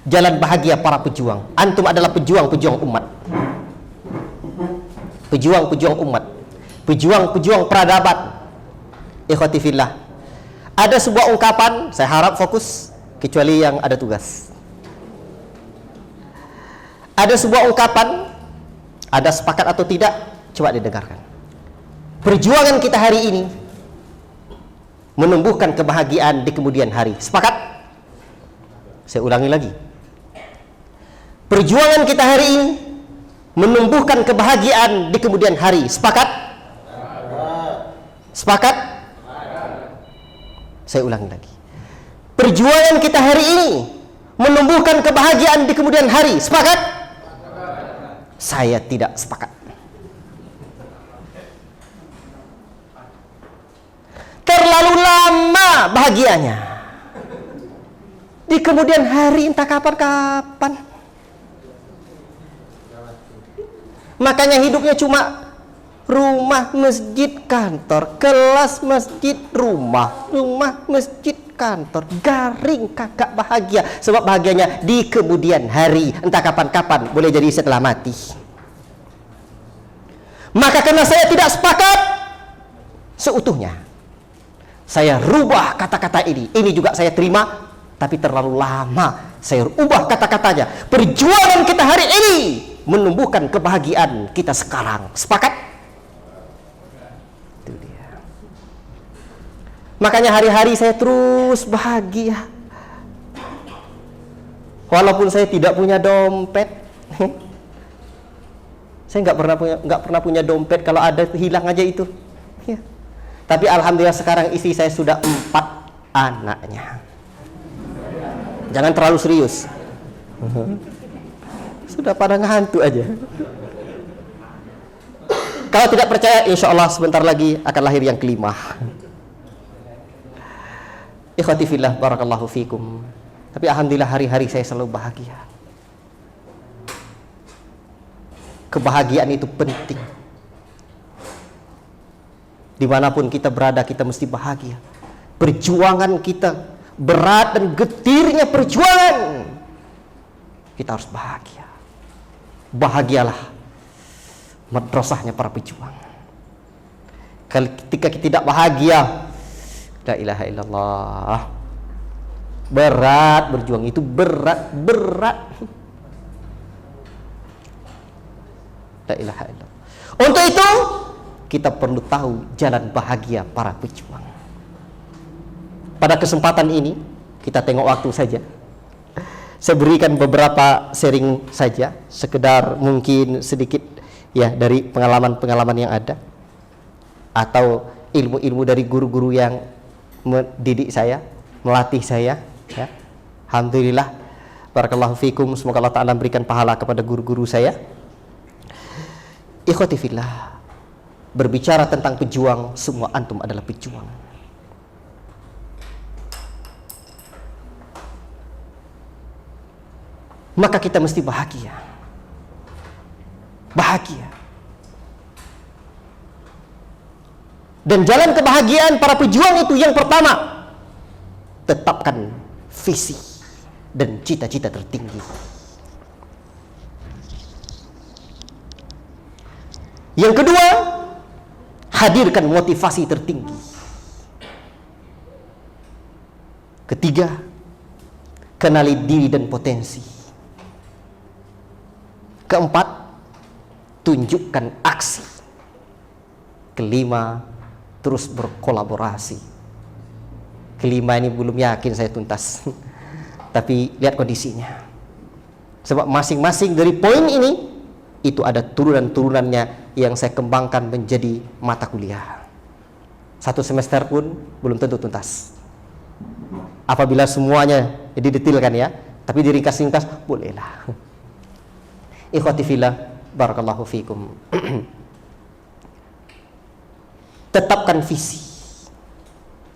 jalan bahagia para pejuang. Antum adalah pejuang-pejuang umat. Pejuang-pejuang umat. Pejuang-pejuang peradaban. Ikhwati fillah. Ada sebuah ungkapan, saya harap fokus, kecuali yang ada tugas. Ada sebuah ungkapan, ada sepakat atau tidak, coba didengarkan. Perjuangan kita hari ini menumbuhkan kebahagiaan di kemudian hari. Sepakat? Saya ulangi lagi. Perjuangan kita hari ini menumbuhkan kebahagiaan di kemudian hari. Sepakat? Sepakat? Saya ulangi lagi. Perjuangan kita hari ini menumbuhkan kebahagiaan di kemudian hari. Sepakat? Saya tidak sepakat. Terlalu lama bahagianya. Di kemudian hari entah kapan-kapan. Makanya hidupnya cuma rumah, masjid, kantor, kelas, masjid, rumah, masjid, kantor. Garing, kagak bahagia. Sebab bahagianya di kemudian hari, entah kapan-kapan, boleh jadi setelah mati. Maka karena saya tidak sepakat seutuhnya, saya rubah kata-kata ini. Ini juga saya terima, tapi terlalu lama. Saya ubah kata-katanya. Perjuangan kita hari ini menumbuhkan kebahagiaan kita sekarang. Sepakat? Itu dia. Makanya hari-hari saya terus bahagia. Walaupun saya tidak punya dompet. Saya nggak pernah punya dompet. Kalau ada hilang aja itu. Ya. Tapi alhamdulillah sekarang istri saya sudah 4 anaknya. Jangan terlalu serius. Sudah pada ngantuk aja. Kalau tidak percaya, insya Allah sebentar lagi akan lahir yang kelima. Ikhwati fillah, barakallahu fikum. Tapi alhamdulillah hari-hari saya selalu bahagia. Kebahagiaan itu penting. Dimanapun kita berada, kita mesti bahagia. Perjuangan kita berat dan getirnya perjuangan, kita harus bahagia. Bahagialah madrasahnya para pejuang. Ketika kita tidak bahagia, la ilaha illallah, berat berjuang itu, berat. La ilaha illallah. Untuk itu kita perlu tahu jalan bahagia para pejuang. Pada kesempatan ini kita tengok waktu saja. Saya berikan beberapa sharing saja, sekedar mungkin sedikit ya dari pengalaman-pengalaman yang ada, atau ilmu-ilmu dari guru-guru yang mendidik saya, melatih saya ya. Alhamdulillah, barakallahu fikum, semoga Allah Ta'ala berikan pahala kepada guru-guru saya. Ikhwati fillah, berbicara tentang pejuang, semua antum adalah pejuang. Maka kita mesti bahagia. Bahagia. Dan jalan kebahagiaan para pejuang itu yang pertama, tetapkan visi dan cita-cita tertinggi. Yang kedua, hadirkan motivasi tertinggi. Ketiga, kenali diri dan potensi. Keempat, tunjukkan aksi. Kelima, terus berkolaborasi. Kelima ini belum yakin saya tuntas. Tapi lihat kondisinya. Sebab masing-masing dari poin ini itu ada turunan-turunannya yang saya kembangkan menjadi mata kuliah. 1 semester pun belum tentu tuntas. Apabila semuanya didetilkan ya, tapi diringkas-ringkas bolehlah. Ikhwati fillah, barakallahu fikum. Tetapkan visi.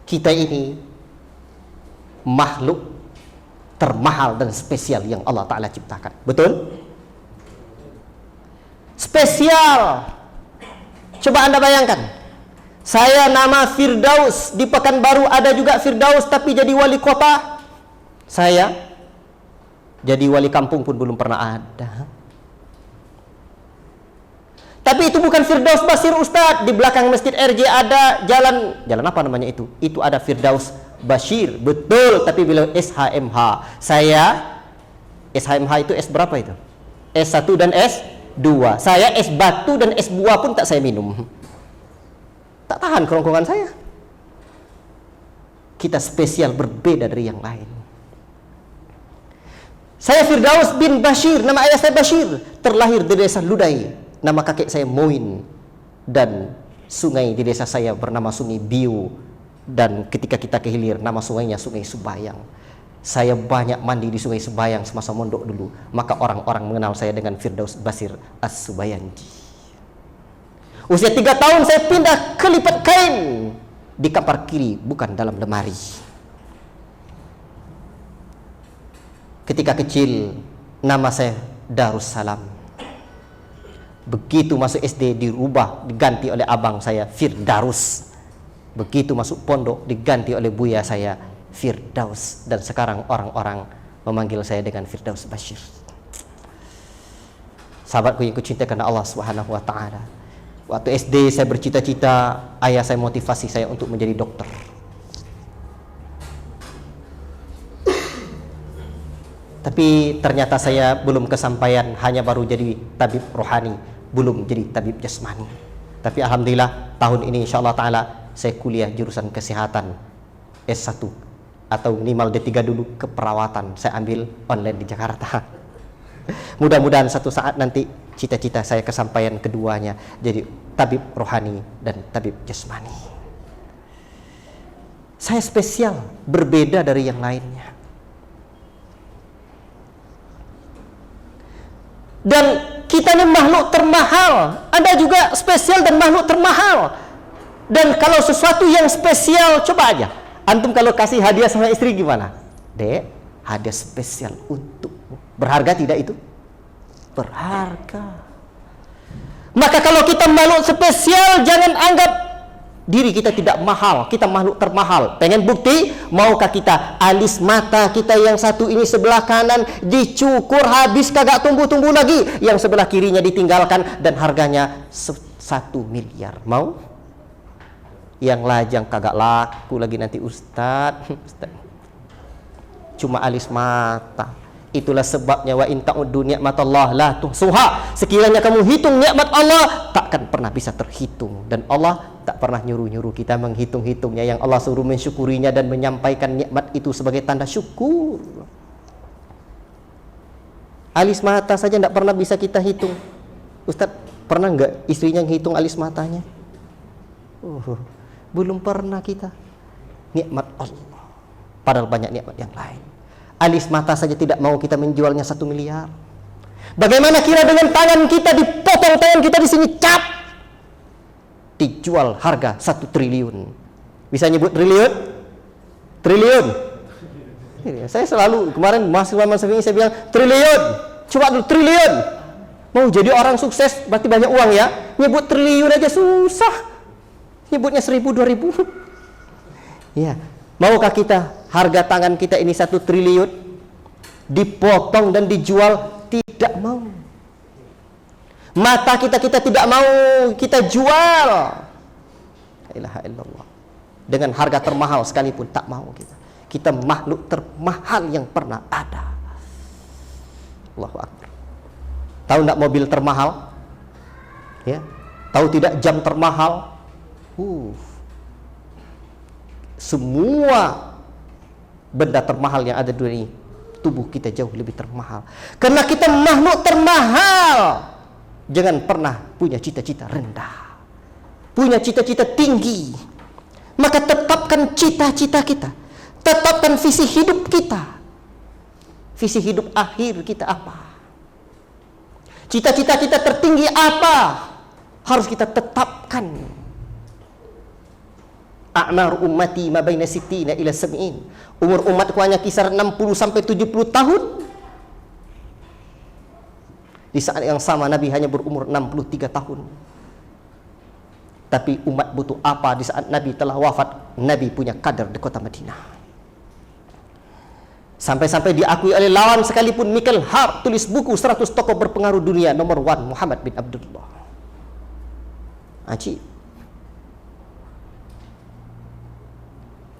Kita ini makhluk termahal dan spesial yang Allah Ta'ala ciptakan. Betul? Spesial. Coba Anda bayangkan, saya nama Firdaus, di Pekanbaru ada juga Firdaus tapi jadi wali kota. Saya Jadi wali kampung pun belum pernah ada. Tapi itu bukan Firdaus Bashir Ustadz. Di belakang Masjid RJ ada jalan apa namanya itu? Itu ada Firdaus Bashir, betul. Tapi beliau SHMH. Saya SHMH itu S berapa itu? S1 dan S2. Saya S batu dan S buah pun tak saya minum. Tak tahan kerongkongan saya. Kita spesial, berbeda dari yang lain. Saya Firdaus bin Bashir, nama ayah saya Bashir, terlahir di desa Ludai. Nama kakek saya Moin, dan sungai di desa saya bernama Sungai Biu, dan ketika kita ke hilir nama sungainya Sungai Subayang. Saya banyak mandi di Sungai Subayang semasa mondok dulu, maka orang-orang mengenal saya dengan Firdaus Bashir As-Subayanji. Usia 3 tahun saya pindah ke lipat kain di kamar kiri, bukan dalam lemari. Ketika kecil nama saya Darussalam. Begitu masuk SD dirubah, diganti oleh abang saya Firdaus. Begitu masuk pondok diganti oleh buya saya Firdaus. Dan sekarang orang-orang memanggil saya dengan Firdaus Bashir. Sahabatku yang kucintai karena Allah Subhanahu wa taala. Waktu SD saya bercita-cita, ayah saya motivasi saya untuk menjadi dokter. Tapi ternyata saya belum kesampaian, hanya baru jadi tabib rohani, belum jadi tabib jasmani. Tapi alhamdulillah tahun ini insyaallah taala saya kuliah jurusan kesehatan S1 atau minimal D3 dulu, keperawatan. Saya ambil online di Jakarta. Mudah-mudahan satu saat nanti cita-cita saya kesampaian keduanya, jadi tabib rohani dan tabib jasmani. Saya spesial, berbeda dari yang lainnya. Dan kita ini makhluk termahal. Anda juga spesial dan makhluk termahal. Dan kalau sesuatu yang spesial, coba aja antum kalau kasih hadiah sama istri gimana? Dek, hadiah spesial untukmu. Berharga tidak itu? Berharga. Maka kalau kita makhluk spesial, jangan anggap diri kita tidak mahal. Kita makhluk termahal. Pengen bukti? Maukah kita alis mata kita yang satu ini sebelah kanan dicukur habis kagak tumbuh-tumbuh lagi, yang sebelah kirinya ditinggalkan dan harganya 1 miliar? Mau? Yang lajang kagak laku lagi nanti Ustadz. Cuma alis mata. Itulah sebabnya wa in ta'uddu ni'matallah la tuhsuha. Sekiranya kamu hitung nikmat Allah, takkan pernah bisa terhitung. Dan Allah tak pernah nyuruh-nyuruh kita menghitung-hitungnya. Yang Allah suruh mensyukurinya dan menyampaikan nikmat itu sebagai tanda syukur. Alis mata saja tidak pernah bisa kita hitung. Ustadz, pernah nggak istrinya ngitung alis matanya? Belum pernah kita. Nikmat Allah. Padahal banyak nikmat yang lain. Alis mata saja tidak mau kita menjualnya 1 miliar. Bagaimana kira dengan tangan kita, dipotong tangan kita di sini, cap, dijual harga 1 triliun. Bisa nyebut triliun? Triliun. Saya selalu kemarin mahasiswa ini saya bilang triliun. Coba dulu triliun. Mau jadi orang sukses berarti banyak uang ya. Nyebut triliun aja susah. Nyebutnya 1000, 2000. Ya. Maukah kita harga tangan kita ini 1 triliun dipotong dan dijual? Tidak mau. Mata kita tidak mau kita jual. La ilaha illallah. Dengan harga termahal sekalipun tak mau kita. Kita makhluk termahal yang pernah ada. Allahu Akbar. Tahu enggak mobil termahal? Ya. Tahu tidak jam termahal? Semua benda termahal yang ada di dunia ini, tubuh kita jauh lebih termahal. Karena kita makhluk termahal. Jangan pernah punya cita-cita rendah. Punya cita-cita tinggi. Maka tetapkan cita-cita kita. Tetapkan visi hidup kita. Visi hidup akhir kita apa? Cita-cita kita tertinggi apa? Harus kita tetapkan. A'mar ummati ma baina sittina ila sab'in. Umur umatku hanya kisar 60 sampai 70 tahun. Di saat yang sama Nabi hanya berumur 63 tahun. Tapi umat butuh apa di saat Nabi telah wafat? Nabi punya kader di kota Madinah. Sampai-sampai diakui oleh lawan sekalipun. Michael Hart tulis buku 100 tokoh berpengaruh dunia, nomor 1 Muhammad bin Abdullah. Ajib.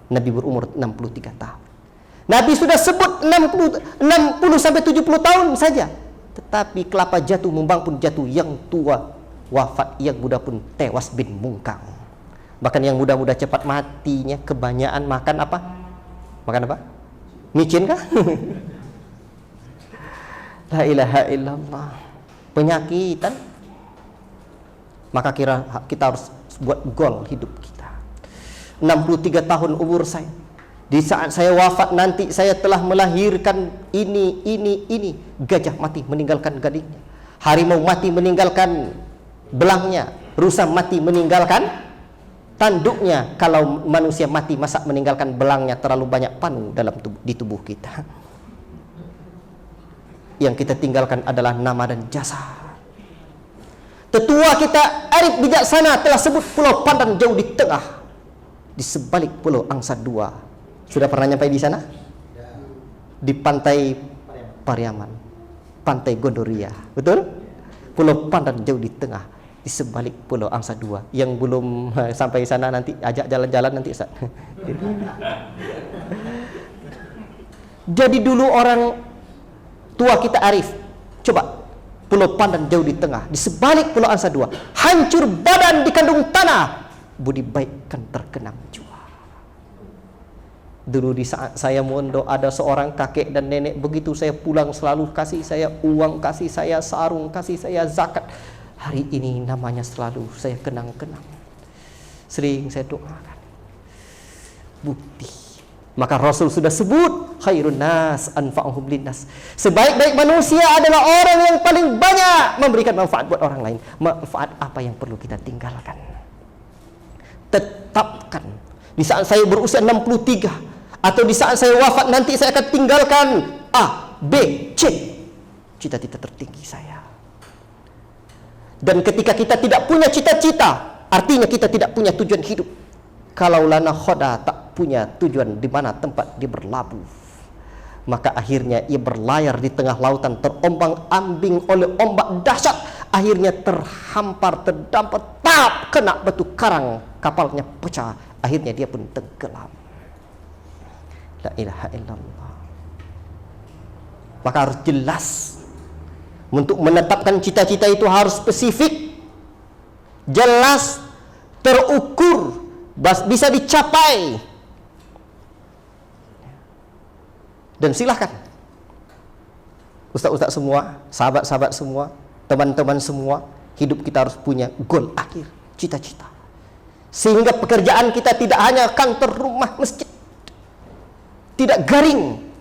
Nabi berumur 63 tahun. Nabi sudah sebut 60 sampai 70 tahun saja. Tetapi kelapa jatuh, membang pun jatuh, yang tua wafat, yang muda pun tewas bin mungkang. Bahkan yang muda-muda cepat matinya kebanyakan makan apa? Makan apa? Micin kah? La ilaha illallah. Penyakitan. Maka kita harus buat gol hidup kita. 63 tahun umur saya. Di saat saya wafat nanti, saya telah melahirkan ini. Gajah mati meninggalkan gadingnya. Harimau mati meninggalkan belangnya. Rusa mati meninggalkan tanduknya. Kalau manusia mati, masa meninggalkan belangnya? Terlalu banyak panu di tubuh kita. Yang kita tinggalkan adalah nama dan jasa. Tetua kita arif bijaksana telah sebut Pulau Pandan jauh di tengah, di sebalik Pulau Angsa Dua. Sudah pernah nyampai di sana? Di pantai Pariaman, pantai Gondoria, betul? Pulau Pandan jauh di tengah, di sebalik Pulau Angsa Dua. Yang belum sampai sana nanti ajak jalan-jalan nanti, Ustaz. Jadi dulu orang tua kita arif. Coba, Pulau Pandan jauh di tengah, di sebalik Pulau Angsa Dua. Hancur badan di kandung tanah, budi baik kan terkenang jua. Dulu di saat saya mondok, ada seorang kakek dan nenek, begitu saya pulang selalu kasih saya uang, kasih saya sarung, kasih saya zakat. Hari ini namanya selalu saya kenang-kenang. Sering saya doakan. Bukti. Maka Rasul sudah sebut, khairun nas anfa'uhum linnas. Sebaik-baik manusia adalah orang yang paling banyak memberikan manfaat buat orang lain. Manfaat apa yang perlu kita tinggalkan? Tetapkan. Di saat saya berusia 63 atau di saat saya wafat nanti, saya akan tinggalkan A, B, C. Cita-cita tertinggi saya. Dan ketika kita tidak punya cita-cita, artinya kita tidak punya tujuan hidup. Kalau lana khoda tak punya tujuan di mana tempat dia berlabuh, maka akhirnya ia berlayar di tengah lautan, terombang-ambing oleh ombak dahsyat. Akhirnya terhampar, terdampar, kena batu karang, kapalnya pecah. Akhirnya dia pun tenggelam. La ilaha illallah. Maka harus jelas. Untuk menetapkan cita-cita itu harus spesifik, jelas, terukur, bisa dicapai. Dan silahkan ustaz-ustaz semua, sahabat-sahabat semua, teman-teman semua, hidup kita harus punya goal akhir, cita-cita. Sehingga pekerjaan kita tidak hanya kantor, rumah, masjid, tidak garing,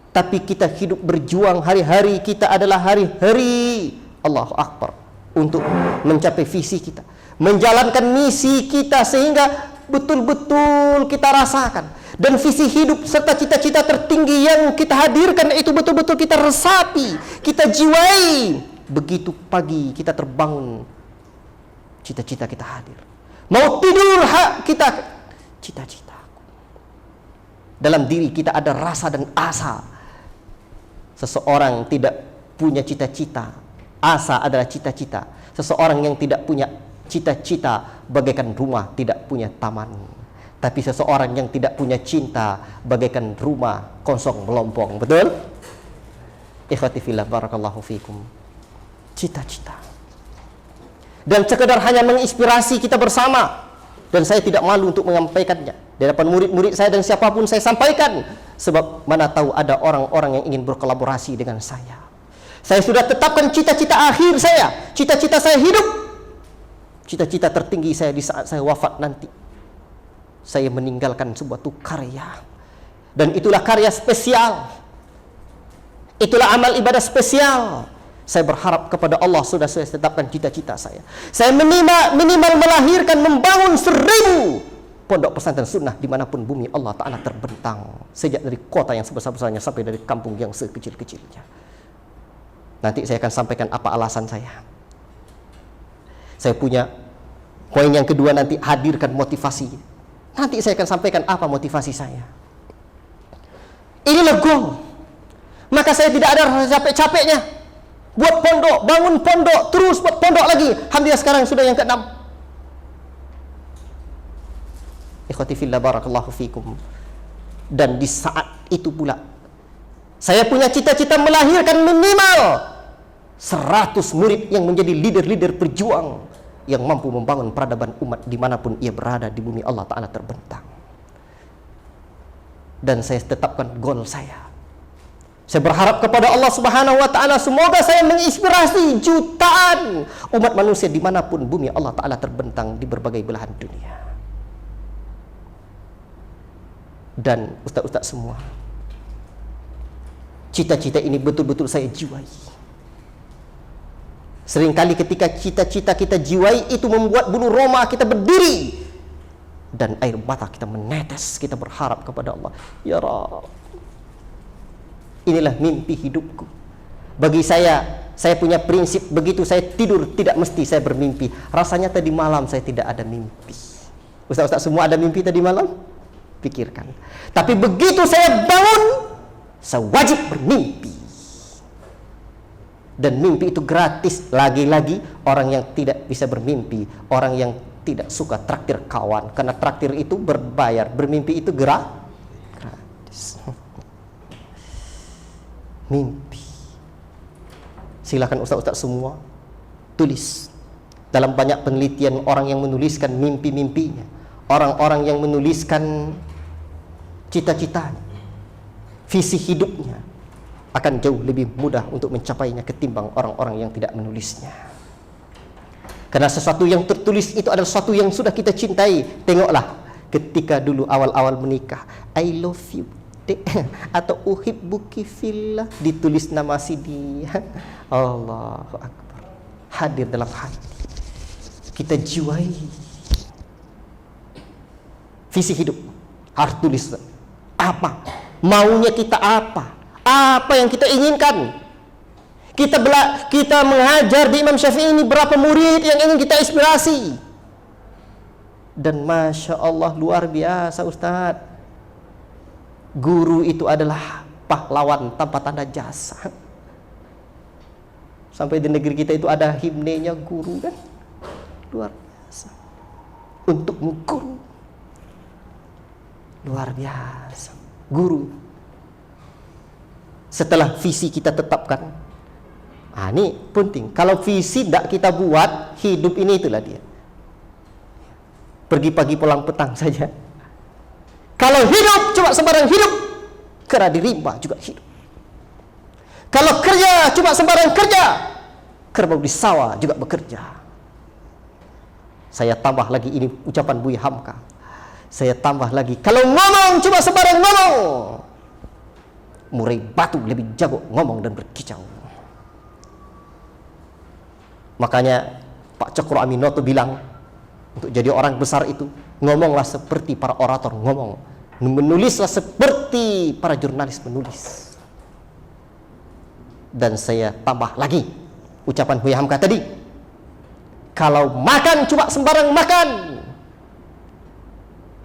tapi kita hidup berjuang. Hari-hari kita adalah hari-hari Allahu Akbar untuk mencapai visi kita, menjalankan misi kita, sehingga betul-betul kita rasakan. Dan visi hidup serta cita-cita tertinggi yang kita hadirkan itu betul-betul kita resapi, kita jiwai. Begitu pagi kita terbangun, cita-cita kita hadir. Mau tidur kita, cita-cita. Dalam diri kita ada rasa dan asa. Seseorang tidak punya cita-cita, asa adalah cita-cita. Seseorang yang tidak punya cita-cita bagaikan rumah tidak punya taman. Tapi seseorang yang tidak punya cinta bagaikan rumah kosong melompong. Betul? Ikhwati fillah, barakallahu fikum. Cita-cita. Dan sekedar hanya menginspirasi kita bersama. Dan saya tidak malu untuk menyampaikannya di hadapan murid-murid saya dan siapapun saya sampaikan. Sebab mana tahu ada orang-orang yang ingin berkolaborasi dengan saya. Saya sudah tetapkan cita-cita akhir saya. Cita-cita saya hidup. Cita-cita tertinggi saya di saat saya wafat nanti. Saya meninggalkan sebuah karya. Dan itulah karya spesial. Itulah amal ibadah spesial. Saya berharap kepada Allah, sudah saya tetapkan cita-cita saya. Saya minimal melahirkan, membangun 1000 pondok pesantren sunnah dimanapun bumi Allah Ta'ala terbentang. Sejak dari kota yang sebesar-besarnya sampai dari kampung yang sekecil-kecilnya. Nanti saya akan sampaikan apa alasan saya. Saya punya poin yang kedua, nanti hadirkan motivasi. Nanti saya akan sampaikan apa motivasi saya. Inilah goal. Maka saya tidak ada rasa capek-capeknya buat pondok, bangun pondok, terus buat pondok lagi. Alhamdulillah sekarang sudah yang ke-6. Ikhwati fillah, barakallahu fikum. Dan di saat itu pula saya punya cita-cita melahirkan minimal 100 murid yang menjadi leader-leader perjuang yang mampu membangun peradaban umat dimanapun ia berada di bumi Allah Ta'ala terbentang. Dan saya tetapkan goal saya. Saya berharap kepada Allah Subhanahu wa Ta'ala, semoga saya menginspirasi jutaan umat manusia dimanapun bumi Allah Ta'ala terbentang di berbagai belahan dunia. Dan ustaz-ustaz semua, cita-cita ini betul-betul saya jiwai. Seringkali ketika cita-cita kita jiwai itu membuat bulu roma kita berdiri dan air mata kita menetes. Kita berharap kepada Allah, ya Rabb, inilah mimpi hidupku. Bagi saya punya prinsip, begitu saya tidur tidak mesti saya bermimpi. Rasanya tadi malam saya tidak ada mimpi. Ustaz-ustaz semua ada mimpi tadi malam? Pikirkan. Tapi begitu saya bangun, saya wajib bermimpi. Dan mimpi itu gratis. Lagi-lagi orang yang tidak bisa bermimpi, orang yang tidak suka traktir kawan, karena traktir itu berbayar, bermimpi itu gratis. Mimpi. Silakan ustaz-ustaz semua tulis. Dalam banyak penelitian orang yang menuliskan mimpi-mimpinya, orang-orang yang menuliskan cita-citanya, visi hidupnya, akan jauh lebih mudah untuk mencapainya ketimbang orang-orang yang tidak menulisnya. Karena sesuatu yang tertulis itu adalah sesuatu yang sudah kita cintai. Tengoklah ketika dulu awal-awal menikah, I love you atau uhibbuki fillah, ditulis nama si dia. Allahu Akbar, hadir dalam hati. Kita jiwai visi hidup, harus tulis apa maunya kita, apa yang kita inginkan. Kita mengajar di Imam Syafi'i ini, berapa murid yang ingin kita inspirasi. Dan Masya Allah luar biasa Ustadz, guru itu adalah pahlawan tanpa tanda jasa. Sampai di negeri kita itu ada himnenya guru kan, luar biasa. Untuk guru, luar biasa. Guru, setelah visi kita tetapkan, ini penting. Kalau visi tidak kita buat, hidup ini itulah dia, pergi pagi pulang petang saja. Kalau hidup cuma sembarang hidup, kera di rimba juga hidup. Kalau kerja cuma sembarang kerja, kerbau di sawah juga bekerja. Saya tambah lagi, ini ucapan Buya Hamka, saya tambah lagi, kalau ngomong cuma sembarang ngomong, murai batu lebih jago ngomong dan berkicau. Makanya Pak Cokro Aminoto bilang, untuk jadi orang besar itu ngomonglah seperti para orator ngomong, menulislah seperti para jurnalis menulis. Dan saya tambah lagi ucapan Buya Hamka tadi, kalau makan cuma sembarang makan,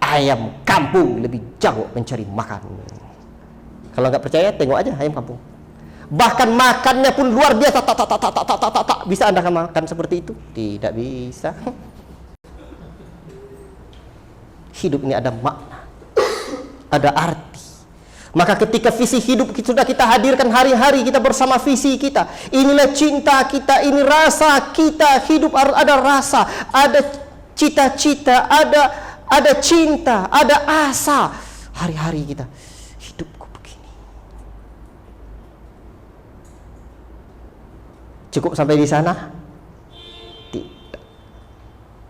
ayam kampung lebih jago mencari makan. Kalau nggak percaya, tengok aja ayam kampung. Bahkan makannya pun luar biasa, tak. Bisa Anda makan seperti itu? Tidak bisa. Hidup ini ada makna, ada arti. Maka ketika visi hidup sudah kita hadirkan hari-hari kita bersama visi kita, inilah cinta kita, ini rasa kita. Hidup harus ada rasa, ada cita-cita, ada cinta, ada asa. Hari-hari kita, hidupku begini. Cukup sampai di sana? Tidak.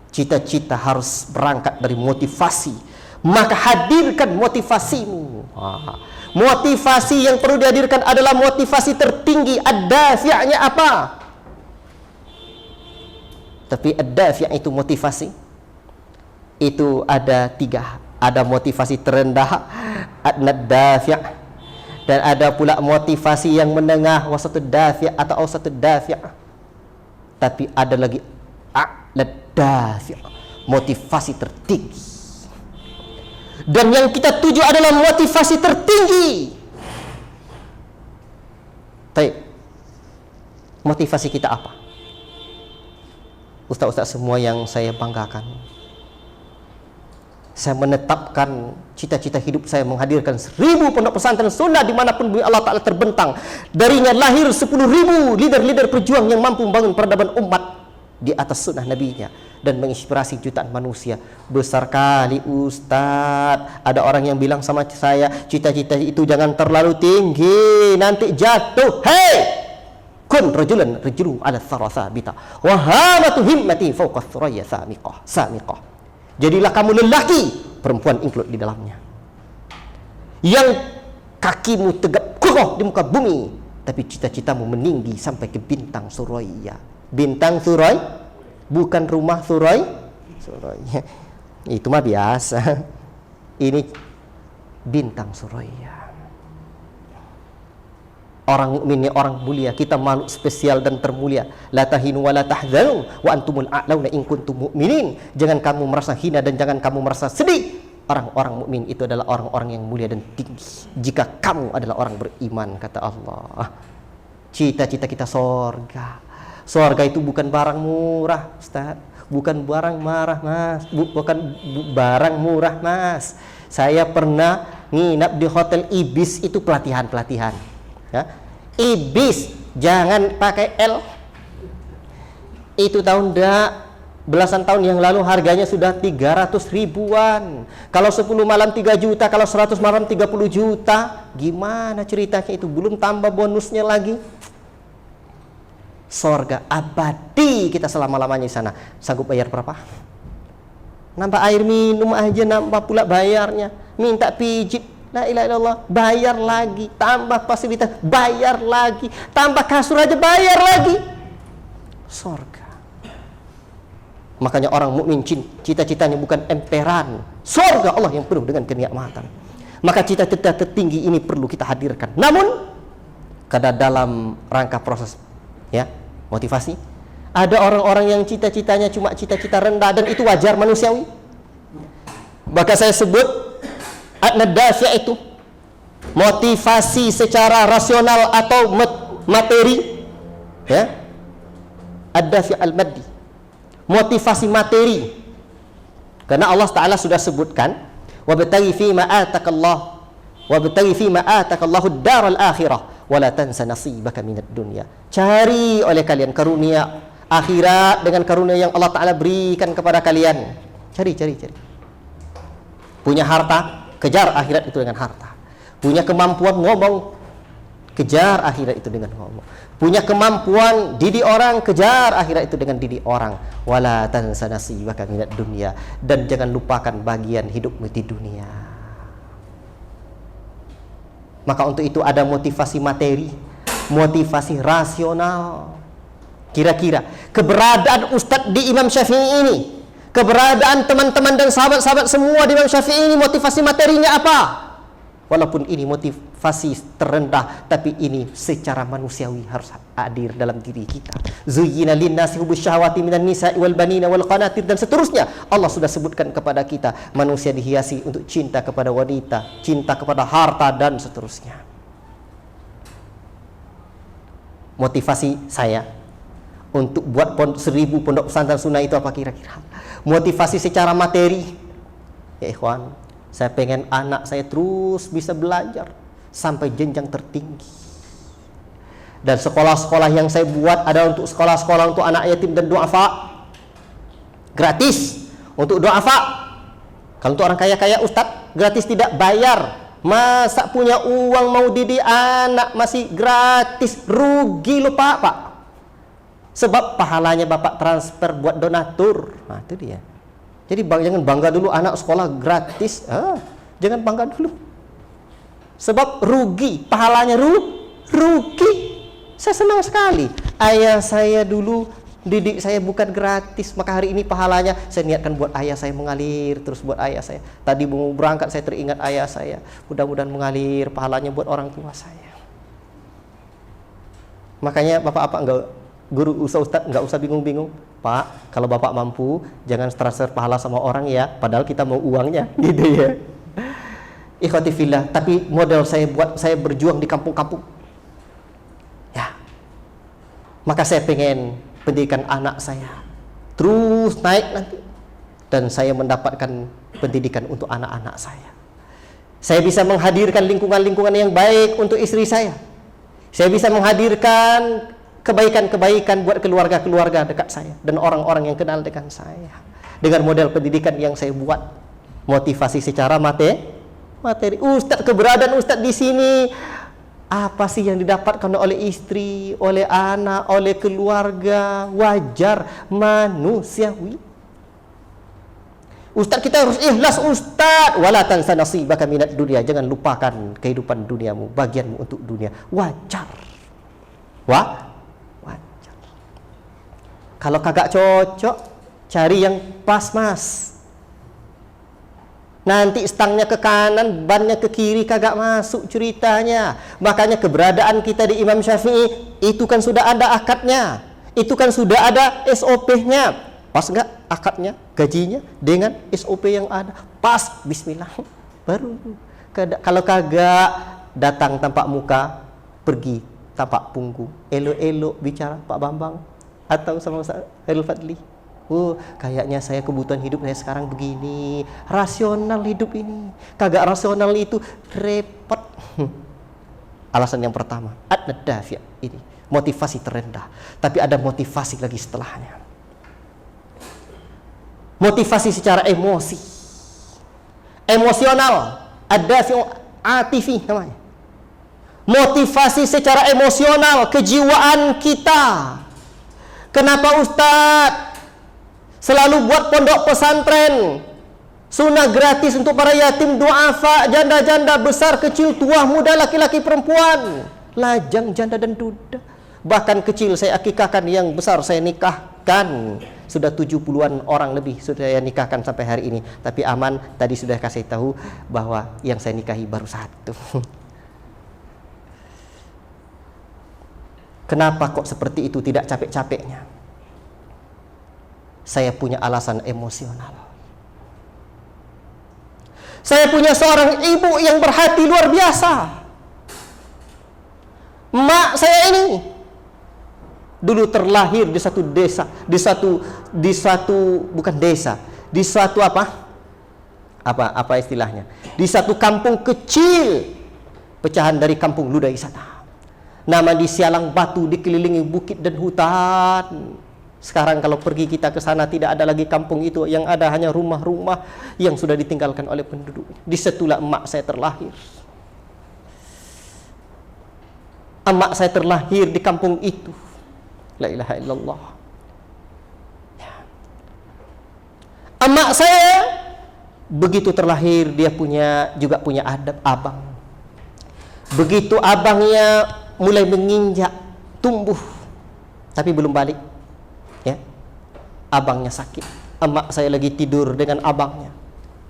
Cita-cita harus berangkat dari motivasi. Maka hadirkan motivasimu. Motivasi yang perlu dihadirkan adalah motivasi tertinggi. Ad-dafi'nya apa? Tapi ad-dafi' itu motivasi itu ada 3. Ada motivasi terendah, ad-dafi', dan ada pula motivasi yang menengah, wasatud dafi' atau awsatud dafi'. Tapi ada lagi ad-dafi', motivasi tertinggi. Dan yang kita tuju adalah motivasi tertinggi. Baik. Motivasi kita apa? Ustaz-ustaz semua yang saya banggakan, saya menetapkan cita-cita hidup saya menghadirkan 1000 pondok pesantren sunnah dimanapun bumi Allah Ta'ala terbentang. Darinya lahir 10.000 leader-leader perjuang yang mampu membangun peradaban umat di atas sunnah nabinya dan menginspirasi jutaan manusia. Besar kali Ustaz, ada orang yang bilang sama saya, cita-cita itu jangan terlalu tinggi, nanti jatuh. Hei, kun rajulan rajulu ala thara thabita wa hamatu himmati fawqa thuraya samiqah. Jadilah kamu lelaki, perempuan include di dalamnya, yang kakimu tegap kokoh di muka bumi, tapi cita-citamu meninggi sampai ke bintang Suraya. Bintang Surai, bukan rumah Surai. Itu mah biasa. Ini bintang Suraya. Orang mukmin, orang mulia, kita makhluk spesial dan termulia. La tahinu wa la tahzanu wa antumul a'launa in kuntum mu'minin. Jangan kamu merasa hina dan jangan kamu merasa sedih. Orang-orang mukmin itu adalah orang-orang yang mulia dan tinggi jika kamu adalah orang beriman, kata Allah. Cita-cita kita sorga. Sorga itu bukan barang murah, Ustaz. Bukan barang marah, Mas. Bukan barang murah, Mas. Saya pernah nginap di Hotel Ibis, itu pelatihan. Ya. Ibis, jangan pakai L. Itu belasan tahun yang lalu harganya sudah 300 ribuan. Kalau 10 malam 3 juta, kalau 100 malam 30 juta. Gimana ceritanya itu? Belum tambah bonusnya lagi. Sorga abadi kita selama-lamanya di sana. Sanggup bayar berapa? Nambah air minum aja, nambah pula bayarnya. Minta pijit, la ilaha illallah, bayar lagi. Tambah fasilitas, bayar lagi. Tambah kasur aja, bayar lagi. Sorga. Makanya orang mukmin cita-citanya bukan emperan, sorga Allah yang penuh dengan kenikmatan. Maka cita-cita tertinggi ini perlu kita hadirkan. Namun kada dalam rangka proses motivasi, ada orang-orang yang cita-citanya cuma cita-cita rendah, dan itu wajar, manusiawi. Maka saya sebut ad-nadafiyah itu motivasi secara rasional atau materi, ad-dafi' al-maddi, motivasi materi. Karena Allah Ta'ala sudah sebutkan, wabtaghi fima atakallahu ad-daral akhirah wala tansa nasibaka minad dunya. Cari oleh kalian karunia akhirat dengan karunia yang Allah Ta'ala berikan kepada kalian. Cari. Punya harta, kejar akhirat itu dengan harta. Punya kemampuan ngomong, kejar akhirat itu dengan ngomong. Punya kemampuan didik orang, kejar akhirat itu dengan didik orang. Wala tansa nasibaka minad dunya, dan jangan lupakan bagian hidupmu di dunia. Maka untuk itu ada motivasi materi, motivasi rasional. Kira-kira keberadaan Ustadz di Imam Syafi'i ini, keberadaan teman-teman dan sahabat-sahabat semua di Imam Syafi'i ini, motivasi materinya apa? Walaupun ini motivasi terendah, tapi ini secara manusiawi harus hadir dalam diri kita. Zuyyina linnasi hubbus syahawati minan nisa'i wal banina wal qanatir, dan seterusnya. Allah sudah sebutkan kepada kita, manusia dihiasi untuk cinta kepada wanita, cinta kepada harta, dan seterusnya. Motivasi saya untuk buat 1000 pondok pesantren sunnah itu apa kira-kira? Motivasi secara materi, ya ikhwan, saya pengen anak saya terus bisa belajar sampai jenjang tertinggi. Dan sekolah-sekolah yang saya buat ada untuk sekolah-sekolah untuk anak yatim dan du'afa, gratis untuk du'afa. Kalau untuk orang kaya-kaya Ustadz, gratis tidak bayar. Masa punya uang mau didik anak masih gratis? Rugi loh Pak. Sebab pahalanya Bapak transfer buat donatur. Nah itu dia. Jadi jangan bangga dulu anak sekolah gratis. Jangan bangga dulu. Sebab rugi, pahalanya rugi. Saya senang sekali. Ayah saya dulu didik saya bukan gratis, maka hari ini pahalanya saya niatkan buat ayah saya, mengalir terus buat ayah saya. Tadi mau berangkat saya teringat ayah saya. Mudah-mudahan mengalir pahalanya buat orang tua saya. Makanya Bapak-bapak guru Ustadz nggak usah bingung-bingung. Pak, kalau Bapak mampu, jangan transfer pahala sama orang ya, padahal kita mau uangnya, gitu ya. Ikhwati fillah, tapi model saya berjuang di kampung-kampung. Maka saya pengen pendidikan anak saya terus naik nanti, dan saya mendapatkan pendidikan untuk anak-anak saya. Saya bisa menghadirkan lingkungan-lingkungan yang baik untuk istri saya. Saya bisa menghadirkan kebaikan-kebaikan buat keluarga-keluarga dekat saya dan orang-orang yang kenal dengan saya. Dengan model pendidikan yang saya buat, motivasi secara materi. Ustadz, keberadaan Ustadz di sini, apa sih yang didapatkan oleh istri, oleh anak, oleh keluarga? Wajar, manusiawi. Ustadz, kita harus ikhlas Ustadz. Wala tansa nasibaka minad dunia. Jangan lupakan kehidupan duniamu, bagianmu untuk dunia. Wajar. Wajar. Kalau kagak cocok, cari yang pas, Mas. Nanti stangnya ke kanan, bannya ke kiri, kagak masuk ceritanya. Makanya keberadaan kita di Imam Syafi'i itu kan sudah ada akadnya, itu kan sudah ada SOP-nya. Pas nggak akadnya, gajinya dengan SOP yang ada? Pas, bismillah. Baru. Kalau kagak, datang tampak muka, pergi tampak punggung. Elok-elok bicara Pak Bambang atau sama Khairul Fadli. Oh, kayaknya saya kebutuhan hidup saya sekarang begini. Rasional hidup ini. Kagak rasional itu repot. Alasan yang pertama, ad-dafi' ini, motivasi terendah. Tapi ada motivasi lagi setelahnya. Motivasi secara emosi, emosional, ad-dafi' atifi namanya. Motivasi secara emosional, kejiwaan kita. Kenapa Ustadz selalu buat pondok pesantren sunnah gratis untuk para yatim, duafa, janda-janda, besar, kecil, tua, muda, laki-laki, perempuan, lajang, janda dan duda. Bahkan kecil saya akikahkan, yang besar saya nikahkan. Sudah 70-an orang lebih sudah saya nikahkan sampai hari ini. Tapi aman, tadi sudah kasih tahu bahwa yang saya nikahi baru satu. Kenapa kok seperti itu, tidak capek-capeknya? Saya punya alasan emosional. Saya punya seorang ibu yang berhati luar biasa. Mak saya ini dulu terlahir di satu desa, di satu bukan desa, di satu apa istilahnya? Di satu kampung kecil, pecahan dari kampung Ludaisata. Nama di Sialang Batu, dikelilingi bukit dan hutan. Sekarang kalau pergi kita ke sana, tidak ada lagi kampung itu, yang ada hanya rumah-rumah yang sudah ditinggalkan oleh penduduk. Di situlah emak saya terlahir. Emak saya terlahir di kampung itu. La ilaha illallah. Ya. Emak saya begitu terlahir, dia juga punya adab abang. Begitu abangnya mulai menginjak, tumbuh, tapi belum balik, ya, abangnya sakit. Emak saya lagi tidur dengan abangnya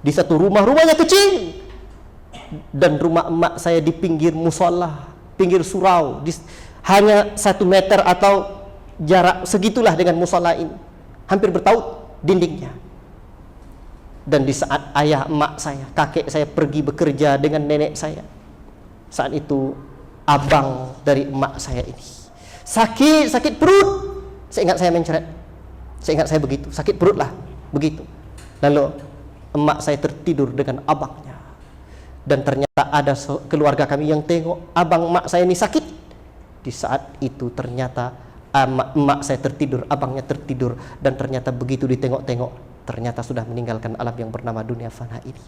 di satu rumah, rumahnya kecil, dan rumah emak saya di pinggir musola, pinggir surau, hanya 1 meter atau jarak segitulah dengan musola ini, hampir bertaut dindingnya. Dan di saat ayah emak saya, kakek saya pergi bekerja dengan nenek saya, saat itu abang dari emak saya ini sakit perut. Seingat saya mencret, seingat saya begitu, sakit perut lah begitu. Lalu emak saya tertidur dengan abangnya, dan ternyata ada keluarga kami yang tengok abang emak saya ini sakit. Di saat itu ternyata emak saya tertidur, abangnya tertidur, dan ternyata begitu ditengok-tengok, ternyata sudah meninggalkan alam yang bernama dunia fana ini,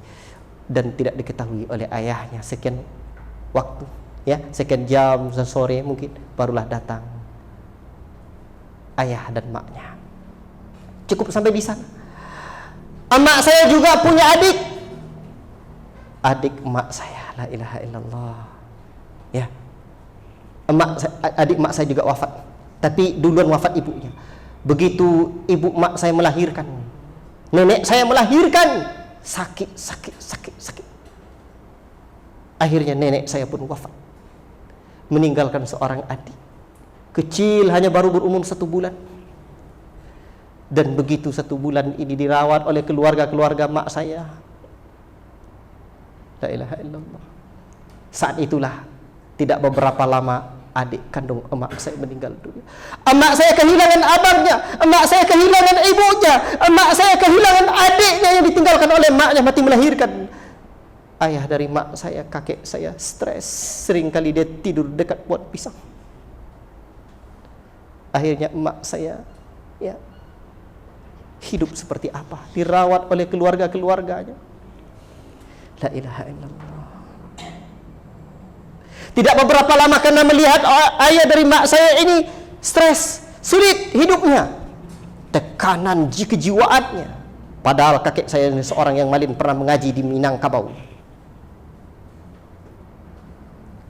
dan tidak diketahui oleh ayahnya. Sekian waktu, ya, sekian jam sore mungkin barulah datang ayah dan maknya. Cukup sampai di sana. Emak saya juga punya adik emak saya. La ilaha illallah. Ya, adik emak saya juga wafat, tapi duluan wafat ibunya. Begitu ibu emak saya melahirkan, nenek saya melahirkan, sakit. Akhirnya nenek saya pun wafat, meninggalkan seorang adik kecil, hanya baru berumur 1 bulan. Dan begitu 1 bulan ini dirawat oleh keluarga mak saya. La ilaha illallah. Saat itulah, tidak beberapa lama, adik kandung emak saya meninggal dunia. Emak saya kehilangan abangnya, emak saya kehilangan ibunya, emak saya kehilangan adiknya yang ditinggalkan oleh emaknya mati melahirkan. Ayah dari mak saya, kakek saya stres, seringkali dia tidur dekat pot pisang. Akhirnya emak saya ya hidup seperti apa, dirawat oleh keluarga-keluarganya. La ilaha illallah. Tidak beberapa lama karena melihat ayah dari mak saya ini stres, sulit hidupnya, tekanan kejiwaannya. Padahal kakek saya ini seorang yang malin, pernah mengaji di Minangkabau.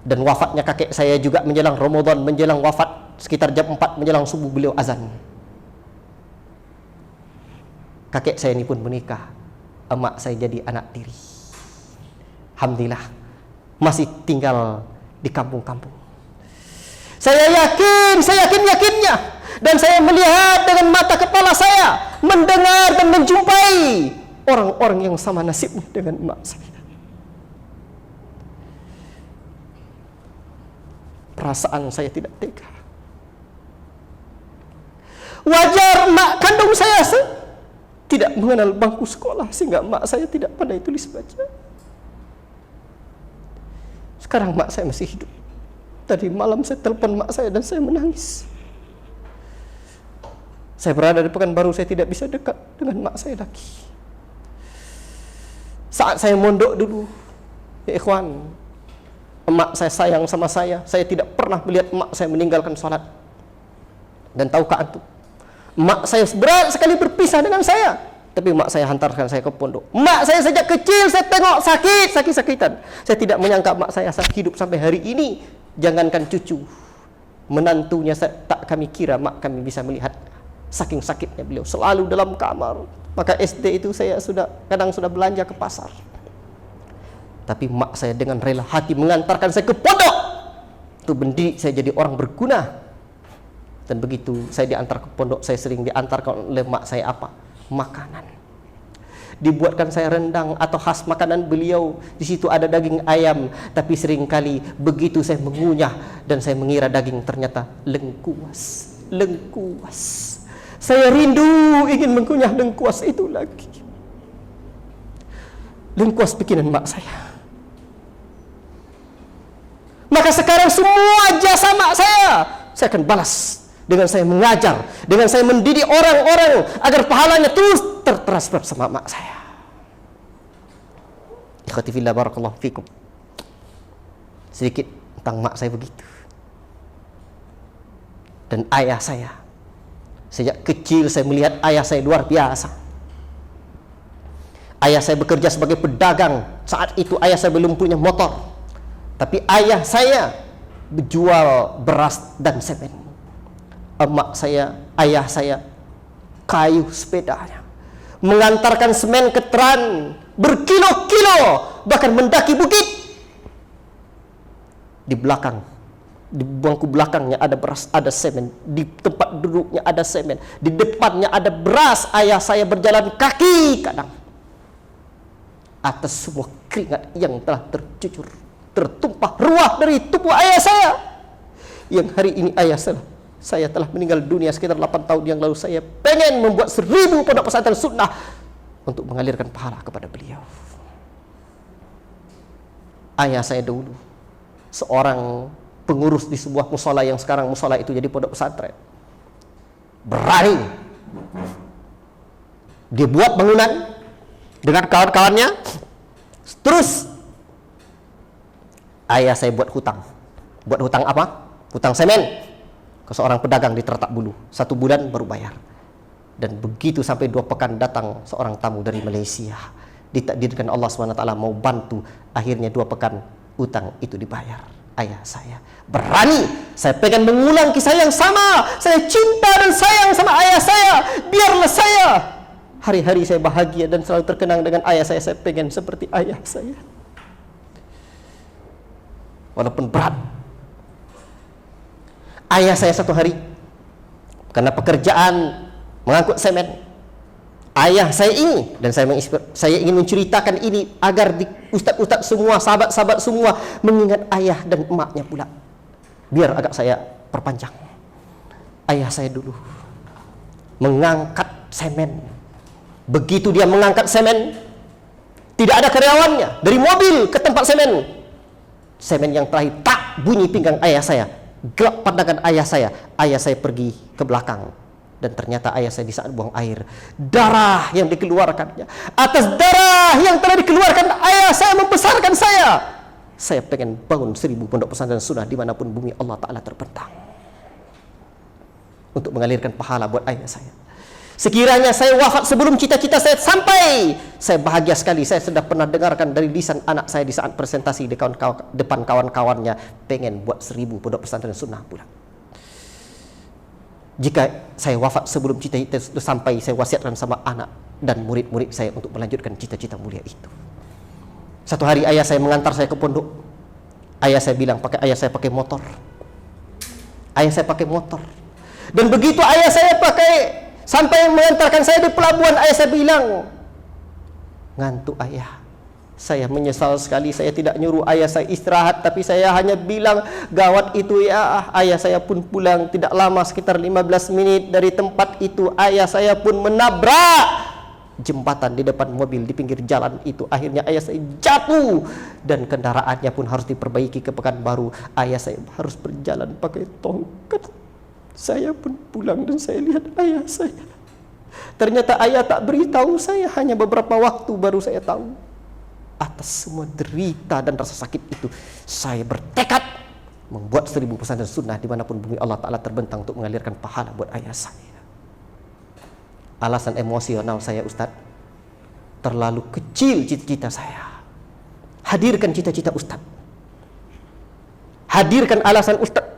Dan wafatnya kakek saya juga menjelang Ramadan, menjelang wafat sekitar jam 4 menjelang subuh beliau azan. Kakek saya ini pun menikah, emak saya jadi anak tiri. Alhamdulillah masih tinggal di kampung-kampung. Saya yakinnya, dan saya melihat dengan mata kepala saya, mendengar dan menjumpai orang-orang yang sama nasibnya dengan emak saya. Perasaan saya tidak tega. Wajar emak kandung saya tidak mengenal bangku sekolah, sehingga emak saya tidak pandai tulis baca. Sekarang mak saya masih hidup. Tadi malam saya telepon mak saya dan saya menangis. Saya berada di Pekanbaru, saya tidak bisa dekat dengan mak saya lagi. Saat saya mondok dulu, ya ikhwan, emak saya sayang sama saya tidak pernah melihat emak saya meninggalkan sholat. Dan tahukah antum, emak saya berat sekali berpisah dengan saya, tapi mak saya hantarkan saya ke pondok. Mak saya sejak kecil saya tengok sakit-sakitan. Saya tidak menyangka mak saya hidup sampai hari ini. Jangankan cucu, menantunya tak kami kira mak kami bisa melihat. Saking sakitnya beliau, selalu dalam kamar. Maka SD itu saya kadang sudah belanja ke pasar. Tapi mak saya dengan rela hati mengantarkan saya ke pondok untuk mendidik saya jadi orang berguna. Dan begitu saya diantar ke pondok, saya sering diantarkan oleh mak saya apa? Makanan. Dibuatkan saya rendang atau khas makanan beliau, di situ ada daging ayam, tapi seringkali begitu saya mengunyah dan saya mengira daging, ternyata lengkuas. Saya rindu ingin mengunyah lengkuas itu lagi. Lengkuas bikinan mak saya. Maka sekarang semua jasa mak saya akan balas dengan saya mengajar, dengan saya mendidik orang-orang agar pahalanya terus tertransfer sama mak saya. Ikhwati fillah, barakallahu fikum. Sedikit tentang mak saya begitu. Dan ayah saya, sejak kecil saya melihat ayah saya luar biasa. Ayah saya bekerja sebagai pedagang. Saat itu ayah saya belum punya motor, tapi ayah saya berjual beras dan semen. Ayah saya kayu sepedanya, mengantarkan semen ke Teran berkilo-kilo, bahkan mendaki bukit. Di belakang, di bangku belakangnya ada beras, ada semen. Di tempat duduknya ada semen. Di depannya ada beras. Ayah saya berjalan kaki kadang atas semua keringat yang telah tercucur, tertumpah ruah dari tubuh ayah saya. Yang hari ini ayah saya telah meninggal dunia sekitar 8 tahun yang lalu. Saya pengen membuat 1000 pondok pesantren sunnah untuk mengalirkan pahala kepada beliau. Ayah saya dulu seorang pengurus di sebuah musola yang sekarang musola itu jadi pondok pesantren. Berani dia buat bangunan dengan kawan-kawannya. Terus ayah saya buat hutang. Buat hutang apa? Hutang semen ke seorang pedagang di Tertak Bulu. 1 bulan baru bayar. Dan begitu sampai 2 pekan datang seorang tamu dari Malaysia. Ditakdirkan Allah SWT mau bantu. Akhirnya 2 pekan hutang itu dibayar. Ayah saya berani. Saya pengen mengulang kisah yang sama. Saya cinta dan sayang sama ayah saya. Biarlah saya hari-hari saya bahagia dan selalu terkenang dengan ayah saya. Saya pengen seperti ayah saya. Walaupun berat. Ayah saya satu hari karena pekerjaan mengangkut semen, ayah saya ini, dan saya ingin menceritakan ini agar ustaz-ustaz semua, sahabat-sahabat semua mengingat ayah dan emaknya pula. Biar agak saya perpanjang. Ayah saya dulu mengangkat semen. Begitu dia mengangkat semen, tidak ada karyawannya, dari mobil ke tempat semen. Semen yang terakhir, tak, bunyi pinggang ayah saya. Gelap pandangan ayah saya. Ayah saya pergi ke belakang. Dan ternyata ayah saya di saat buang air, darah yang dikeluarkannya, atas darah yang telah dikeluarkan ayah saya membesarkan saya. Saya pengen bangun 1000 pondok pesantren sunnah dimanapun bumi Allah Ta'ala terbentang, untuk mengalirkan pahala buat ayah saya. Sekiranya saya wafat sebelum cita-cita saya sampai, saya bahagia sekali. Saya sudah pernah dengarkan dari lisan anak saya di saat presentasi di depan kawan-kawannya, pengen buat 1000 pondok pesantren sunnah pula. Jika saya wafat sebelum cita-cita itu sampai, saya wasiatkan sama anak dan murid-murid saya untuk melanjutkan cita-cita mulia itu. Satu hari ayah saya mengantar saya ke pondok. Ayah saya bilang, ayah saya pakai motor. Ayah saya pakai motor. Dan begitu ayah saya sampai mengantarkan saya di pelabuhan, ayah saya bilang, ngantuk ayah. Saya menyesal sekali, saya tidak nyuruh ayah saya istirahat, tapi saya hanya bilang, gawat itu ya. Ayah saya pun pulang, tidak lama, sekitar 15 menit dari tempat itu, ayah saya pun menabrak jembatan di depan mobil di pinggir jalan itu. Akhirnya ayah saya jatuh dan kendaraannya pun harus diperbaiki ke Pekanbaru. Ayah saya harus berjalan pakai tongkat. Saya pun pulang dan saya lihat ayah saya. Ternyata ayah tak beritahu saya, hanya beberapa waktu baru saya tahu. Atas semua derita dan rasa sakit itu, saya bertekad membuat 1000 pesantren sunnah dimanapun bumi Allah Ta'ala terbentang untuk mengalirkan pahala buat ayah saya. Alasan emosional saya, Ustadz, terlalu kecil cita-cita saya. Hadirkan cita-cita Ustadz. Hadirkan alasan Ustadz.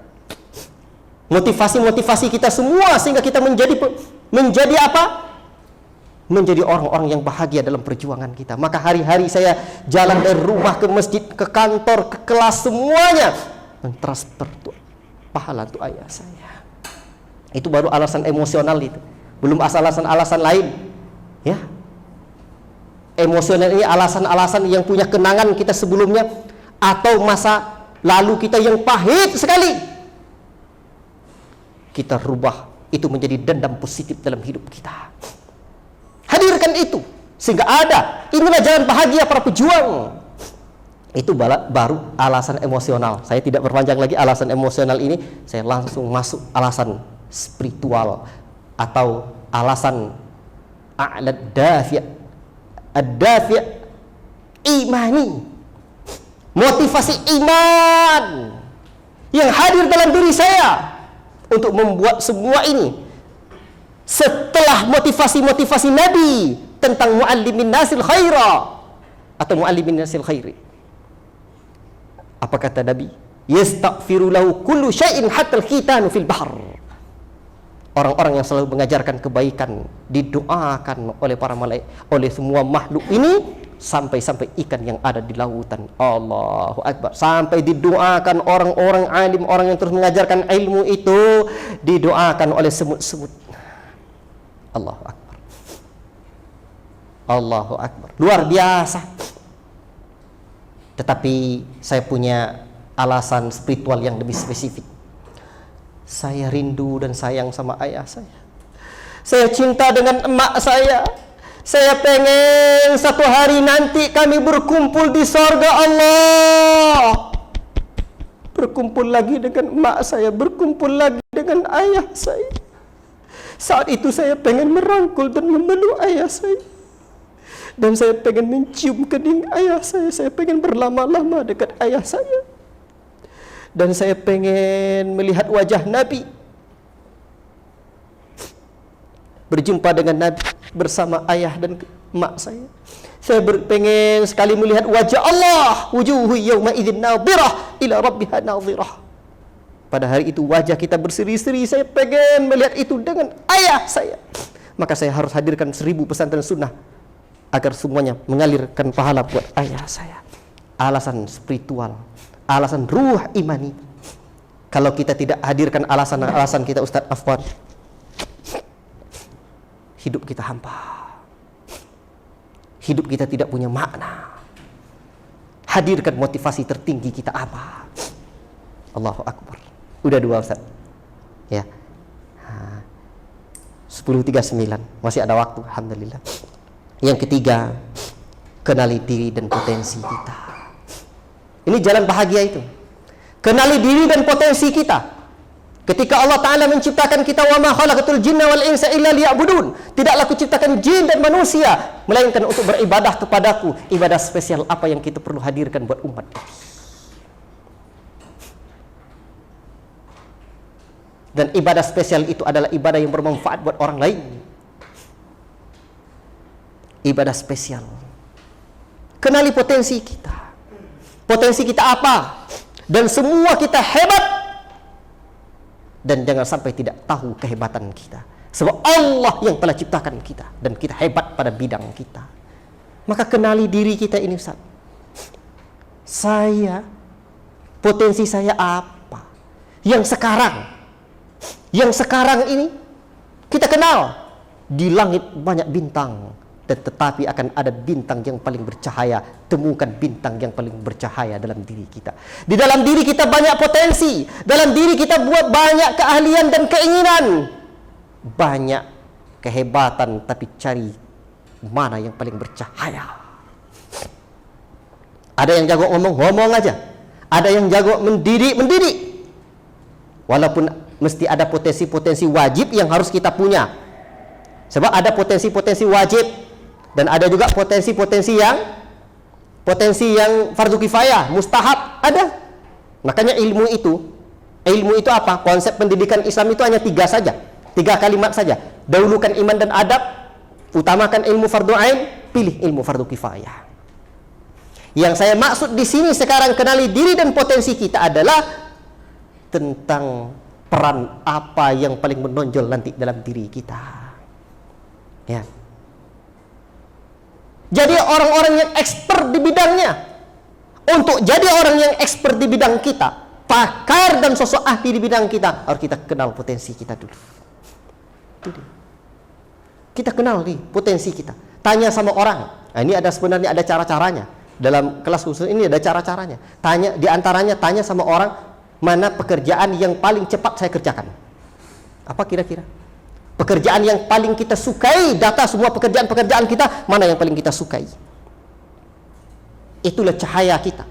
Motivasi-motivasi kita semua sehingga kita menjadi apa? Menjadi orang-orang yang bahagia dalam perjuangan kita. Maka hari-hari saya jalan dari rumah ke masjid, ke kantor, ke kelas, semuanya mentransfer pahala untuk ayah saya. Itu baru alasan emosional itu. Belum alasan-alasan lain. Ya. Emosional ini alasan-alasan yang punya kenangan kita sebelumnya atau masa lalu kita yang pahit sekali. Kita rubah itu menjadi dendam positif dalam hidup kita. Hadirkan itu sehingga ada. Inilah jalan bahagia para pejuang. Itu baru alasan emosional. Saya tidak berpanjang lagi alasan emosional ini. Saya langsung masuk alasan spiritual atau alasan ad-dafi' imani. Motivasi iman yang hadir dalam diri saya untuk membuat semua ini. Setelah motivasi-motivasi Nabi tentang muallimin nasil khaira atau muallimin nasil khairi, apa kata Nabi? Yastaghfiru lahu kullu syai'in hatta al-khitanu fil bahr. Orang-orang yang selalu mengajarkan kebaikan didoakan oleh para malaikat, oleh semua makhluk ini, sampai-sampai ikan yang ada di lautan. Allahu Akbar. Sampai didoakan orang-orang alim, orang yang terus mengajarkan ilmu itu didoakan oleh semut-semut. Allahu Akbar. Allahu Akbar. Luar biasa. Tetapi saya punya alasan spiritual yang lebih spesifik. Saya rindu dan sayang sama ayah saya. Saya cinta dengan emak saya. Saya pengen satu hari nanti kami berkumpul di sorga Allah. Berkumpul lagi dengan emak saya, berkumpul lagi dengan ayah saya. Saat itu saya pengen merangkul dan memeluk ayah saya. Dan saya pengen mencium kening ayah saya. Saya pengen berlama-lama dekat ayah saya. Dan saya pengen melihat wajah Nabi. Berjumpa dengan Nabi bersama ayah dan emak saya. Saya pengen sekali melihat wajah Allah. Wujuhu yawma idzin nadhirah ila rabbiha nadhirah. Pada hari itu wajah kita berseri-seri. Saya pengen melihat itu dengan ayah saya. Maka saya harus hadirkan 1000 pesantren sunnah agar semuanya mengalirkan pahala buat ayah saya. Alasan spiritual, alasan ruh imani. Kalau kita tidak hadirkan alasan-alasan kita, Ustadz Afwan, hidup kita hampa. Hidup kita tidak punya makna. Hadirkan motivasi tertinggi kita apa? Allahu Akbar. Udah 2 Ustaz. Ya. 10.39. Masih ada waktu, alhamdulillah. Yang ketiga, kenali diri dan potensi kita. Ini jalan bahagia itu. Kenali diri dan potensi kita. Ketika Allah Ta'ala menciptakan kita, wa ma khalaqatul jinna wal insa illa liya'budun. Tidaklah kuciptakan jin dan manusia melainkan untuk beribadah kepadaku. Ibadah spesial apa yang kita perlu hadirkan buat umat ini? Dan ibadah spesial itu adalah ibadah yang bermanfaat buat orang lain. Ibadah spesial. Kenali potensi kita. Potensi kita apa? Dan semua kita hebat. Dan jangan sampai tidak tahu kehebatan kita. Sebab Allah yang telah ciptakan kita. Dan kita hebat pada bidang kita. Maka kenali diri kita ini, Ustaz. Potensi saya apa? Yang sekarang ini kita kenal. Di langit banyak bintang, tetapi akan ada bintang yang paling bercahaya. Temukan bintang yang paling bercahaya dalam diri kita. Di dalam diri kita banyak potensi. Dalam diri kita buat banyak keahlian dan keinginan. Banyak kehebatan, tapi cari mana yang paling bercahaya. Ada yang jago ngomong aja. Ada yang jago mendidik. Walaupun mesti ada potensi-potensi wajib yang harus kita punya. Sebab ada potensi-potensi wajib dan ada juga potensi-potensi yang fardu kifayah, mustahab, ada. Makanya ilmu itu apa? Konsep pendidikan Islam itu hanya 3 saja. 3 kalimat saja. Dahulukan iman dan adab, utamakan ilmu fardu ain, pilih ilmu fardu kifayah. Yang saya maksud di sini sekarang kenali diri dan potensi kita adalah tentang peran apa yang paling menonjol nanti dalam diri kita. Ya. Jadi orang-orang yang expert di bidangnya. Untuk jadi orang yang expert di bidang kita, pakar dan sosok ahli di bidang kita, harus kita kenal potensi kita dulu. Kita kenal nih potensi kita. Tanya sama orang. Nah, ini sebenarnya ada cara-caranya. Dalam kelas khusus ini ada cara-caranya. Tanya sama orang, mana pekerjaan yang paling cepat saya kerjakan? Apa kira-kira? Pekerjaan yang paling kita sukai, data semua pekerjaan-pekerjaan kita, mana yang paling kita sukai? Itulah cahaya kita.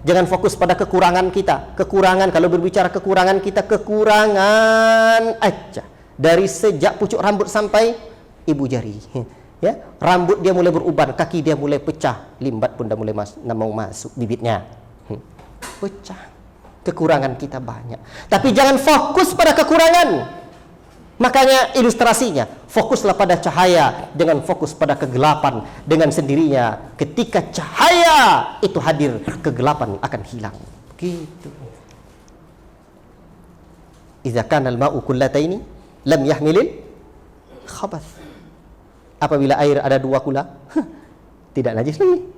Jangan fokus pada kekurangan kita. Kekurangan, kalau berbicara kekurangan kita, kekurangan aja. Dari sejak pucuk rambut sampai ibu jari. Ya, rambut dia mulai beruban, kaki dia mulai pecah, limbat pun dah mulai mau masuk bibitnya. Pecah. Kekurangan kita banyak. Tapi jangan fokus pada kekurangan. Makanya ilustrasinya, fokuslah pada cahaya, jangan fokus pada kegelapan. Dengan sendirinya, ketika cahaya itu hadir, kegelapan akan hilang. Gitu. Idza kana al-ma'u kullataini lam yahmilil khabath. Apabila air ada 2 kula, tidak najis lagi.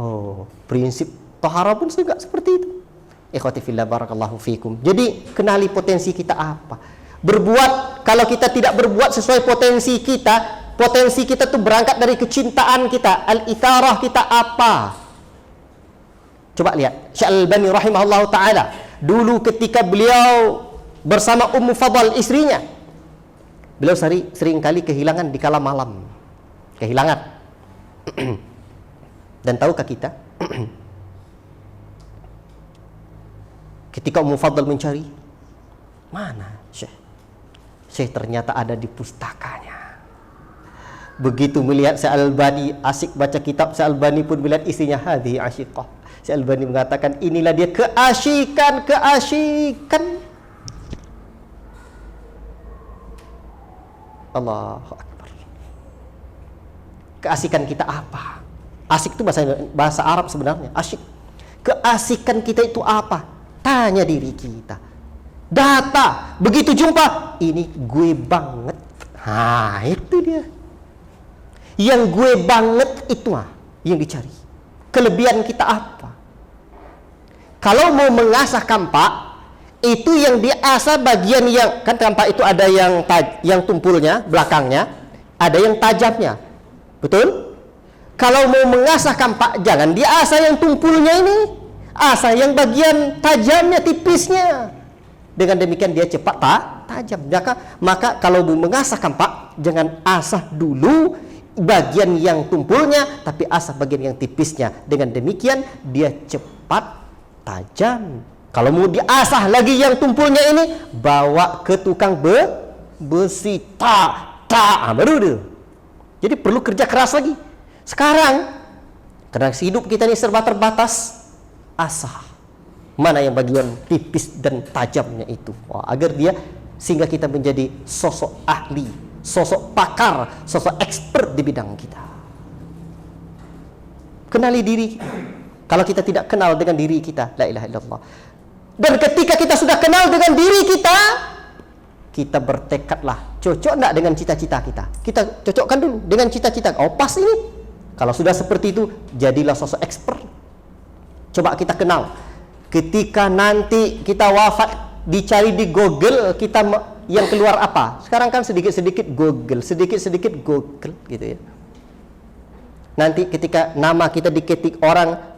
Oh, prinsip taharah pun juga seperti itu. Ikhwati fillah, barakallahu fikum. Jadi kenali potensi kita apa. Berbuat, kalau kita tidak berbuat sesuai potensi kita tuh berangkat dari kecintaan kita, al-itharah kita apa. Coba lihat Syekh Al-Albani rahimahullah ta'ala, dulu ketika beliau bersama Ummu Fadl istrinya, beliau sering kali kehilangan di kala malam. Kehilangan. Dan tahukah kita ketika Ummu Fadl mencari, mana Syekh ternyata ada di pustakanya. Begitu melihat Syekh Al-Albani asik baca kitab, Syekh Al-Albani pun melihat istrinya, hadhihi asyiqah. Syekh Al-Albani mengatakan, inilah dia keasyikan. Allahu Akbar. Keasikan kita apa? Asik itu bahasa Arab sebenarnya, asyik. Keasikan kita itu apa? Tanya diri kita. Data, begitu jumpa, ini gue banget. Itu dia. Yang gue banget itu yang dicari. Kelebihan kita apa? Kalau mau mengasah kampak, itu yang diasah bagian yang, kan kampak itu ada yang tumpulnya, belakangnya, ada yang tajamnya. Betul? Kalau mau mengasah kampak, jangan diasah yang tumpulnya ini. Asah yang bagian tajamnya, tipisnya. Dengan demikian dia cepat tajam. Maka kalau mengasahkan Pak, jangan asah dulu bagian yang tumpulnya, tapi asah bagian yang tipisnya. Dengan demikian dia cepat tajam. Kalau mau diasah lagi yang tumpulnya ini, bawa ke tukang besi, baru dia. Jadi perlu kerja keras lagi. Sekarang karena hidup kita ini serba terbatas, asah mana yang bagian tipis dan tajamnya itu, agar dia sehingga kita menjadi sosok ahli, sosok pakar, sosok expert di bidang kita. Kenali diri. Kalau kita tidak kenal dengan diri kita, la ilaha illallah. Dan ketika kita sudah kenal dengan diri kita, kita bertekadlah, cocok enggak dengan cita-cita kita. Kita cocokkan dulu dengan cita-cita. Oh, pas ini. Kalau sudah seperti itu, jadilah sosok expert. Coba kita kenal. Ketika nanti kita wafat, dicari di Google, kita yang keluar apa? Sekarang kan sedikit-sedikit Google, sedikit-sedikit Google gitu ya. Nanti ketika nama kita diketik orang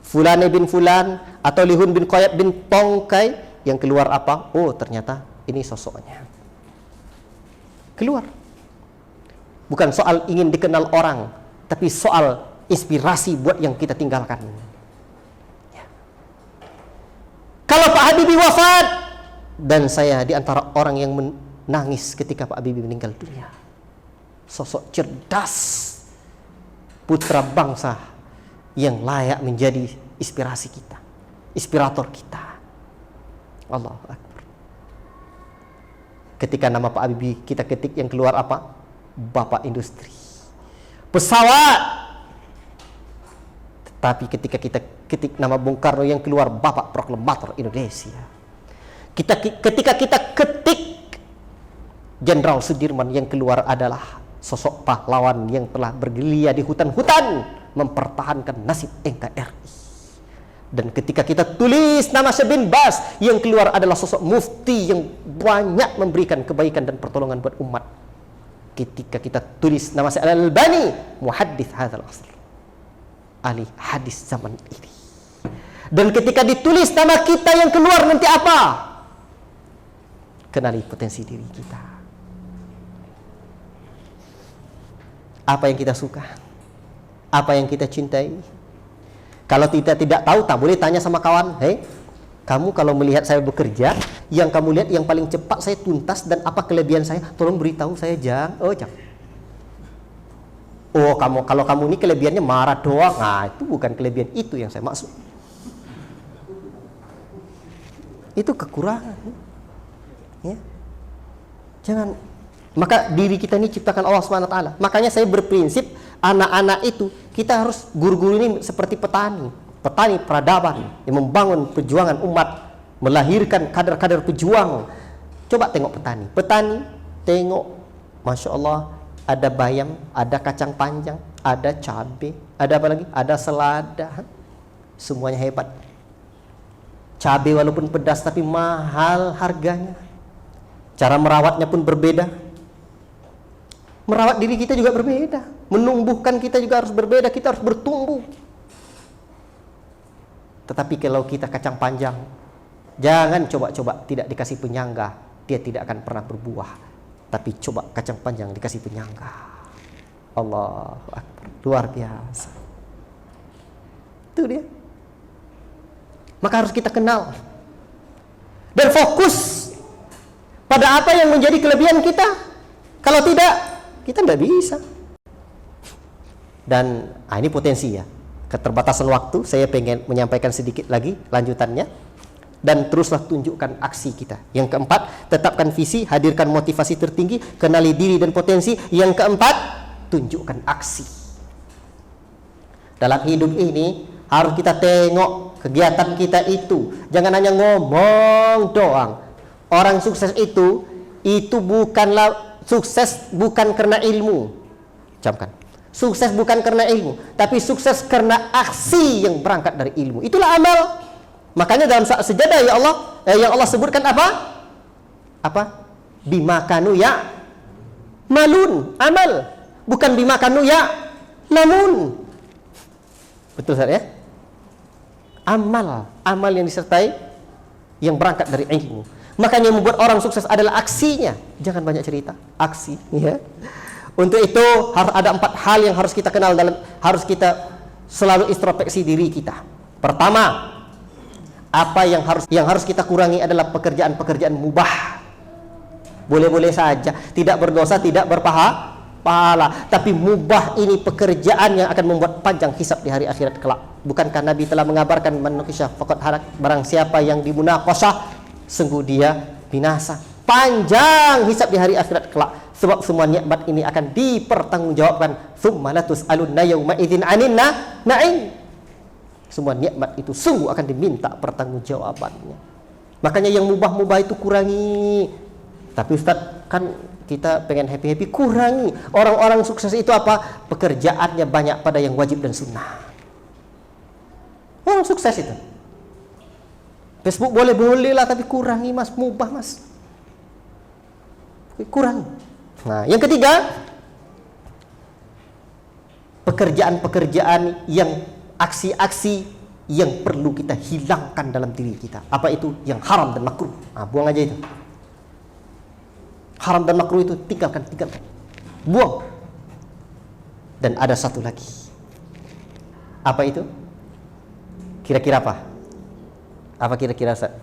Fulan bin Fulan atau Lihun bin Qoyab bin Tongkai, yang keluar apa? Oh, ternyata ini sosoknya. Keluar. Bukan soal ingin dikenal orang, tapi soal inspirasi buat yang kita tinggalkan. Ya. Kalau Pak Habibie wafat, dan saya di antara orang yang menangis ketika Pak Habibie meninggal dunia. Sosok cerdas, putra bangsa yang layak menjadi inspirasi kita, inspirator kita. Allahu Akbar. Ketika nama Pak Habibie kita ketik, yang keluar apa? Bapak industri, pesawat. Tetapi ketika kita ketik nama Bung Karno, yang keluar Bapak Proklamator Indonesia. Ketika kita ketik Jenderal Sudirman, yang keluar adalah sosok pahlawan yang telah bergerilya di hutan-hutan mempertahankan nasib NKRI. Dan ketika kita tulis nama Syekh bin Baz, yang keluar adalah sosok mufti yang banyak memberikan kebaikan dan pertolongan buat umat. Ketika kita tulis nama Syekh Al-Albani, muhaddits hadzal asr, ahli hadis zaman ini. Dan ketika ditulis nama kita, yang keluar nanti apa? Kenali potensi diri kita. Apa yang kita suka? Apa yang kita cintai? Kalau kita tidak tahu, tak boleh tanya sama kawan. Hei, kamu kalau melihat saya bekerja, yang kamu lihat yang paling cepat saya tuntas, dan apa kelebihan saya? Tolong beritahu saya, Jang. Oh, Jang. Oh, kalau kamu ini kelebihannya marah doang. Nah, itu bukan kelebihan itu yang saya maksud. Itu kekurangan. Ya. Jangan. Maka diri kita ini ciptakan Allah SWT. Makanya saya berprinsip, anak-anak itu kita harus, guru-guru ini seperti petani peradaban yang membangun perjuangan umat, melahirkan kader-kader pejuang. Coba tengok petani tengok, Masya Allah, ada bayam, ada kacang panjang, ada cabai, ada apa lagi? Ada selada. Semuanya hebat. Cabai walaupun pedas tapi mahal harganya. Cara merawatnya pun berbeda. Merawat diri kita juga berbeda. Menumbuhkan kita juga harus berbeda. Kita harus bertumbuh. Tetapi kalau kita kacang panjang, jangan coba-coba tidak dikasih penyangga, dia tidak akan pernah berbuah. Tapi coba kacang panjang dikasih penyangga, Allahu Akbar, luar biasa. Itu dia. Maka harus kita kenal dan fokus pada apa yang menjadi kelebihan kita. Kalau tidak, kita tidak bisa. Dan ini potensi ya. Keterbatasan waktu, saya pengen menyampaikan sedikit lagi lanjutannya. Dan teruslah tunjukkan aksi kita. Yang keempat, tetapkan visi, hadirkan motivasi tertinggi, kenali diri dan potensi. Yang keempat, tunjukkan aksi. Dalam hidup ini harus kita tengok kegiatan kita itu. Jangan hanya ngomong doang. Orang sukses itu bukanlah sukses bukan karena ilmu. Camkan. Sukses bukan karena ilmu, tapi sukses karena aksi yang berangkat dari ilmu. Itulah amal. Makanya dalam sejadah yang Allah sebutkan apa? Apa? Bima kanu ya malun, amal. Bukan bima kanu ya lamun. Betul Ustaz ya? Amal yang disertai yang berangkat dari ilmu. Makanya yang membuat orang sukses adalah aksinya. Jangan banyak cerita, aksi. Ya. Untuk itu harus ada 4 hal yang harus kita kenal harus kita selalu introspeksi diri kita. Pertama, apa yang harus kita kurangi adalah pekerjaan-pekerjaan mubah. Boleh-boleh saja, tidak berdosa, tidak berpahala, tapi mubah ini pekerjaan yang akan membuat panjang hisab di hari akhirat kelak. Bukankah Nabi telah mengabarkan manukisha faqad halak, barang siapa yang dimunaqashah sungguh dia binasa. Panjang hisab di hari akhirat kelak, sebab semua nikmat ini akan dipertanggungjawabkan. Tsumma latus'alunna yauma idzin 'anin na'im. Semua nikmat itu sungguh akan diminta pertanggungjawabannya. Makanya yang mubah-mubah itu kurangi. Tapi Ustaz, kan kita pengen happy-happy, kurangi. Orang-orang sukses itu apa? Pekerjaannya banyak pada yang wajib dan sunnah. Orang sukses itu. Facebook boleh-boleh lah, tapi kurangi mas, mubah mas. Kurangi. Nah, yang ketiga, pekerjaan-pekerjaan yang aksi-aksi yang perlu kita hilangkan dalam diri kita. Apa itu? Yang haram dan makruh. Nah, buang aja itu. Haram dan makruh itu tinggalkan. Buang. Dan ada satu lagi. Apa itu? Kira-kira apa? Apa kira-kira Ustaz?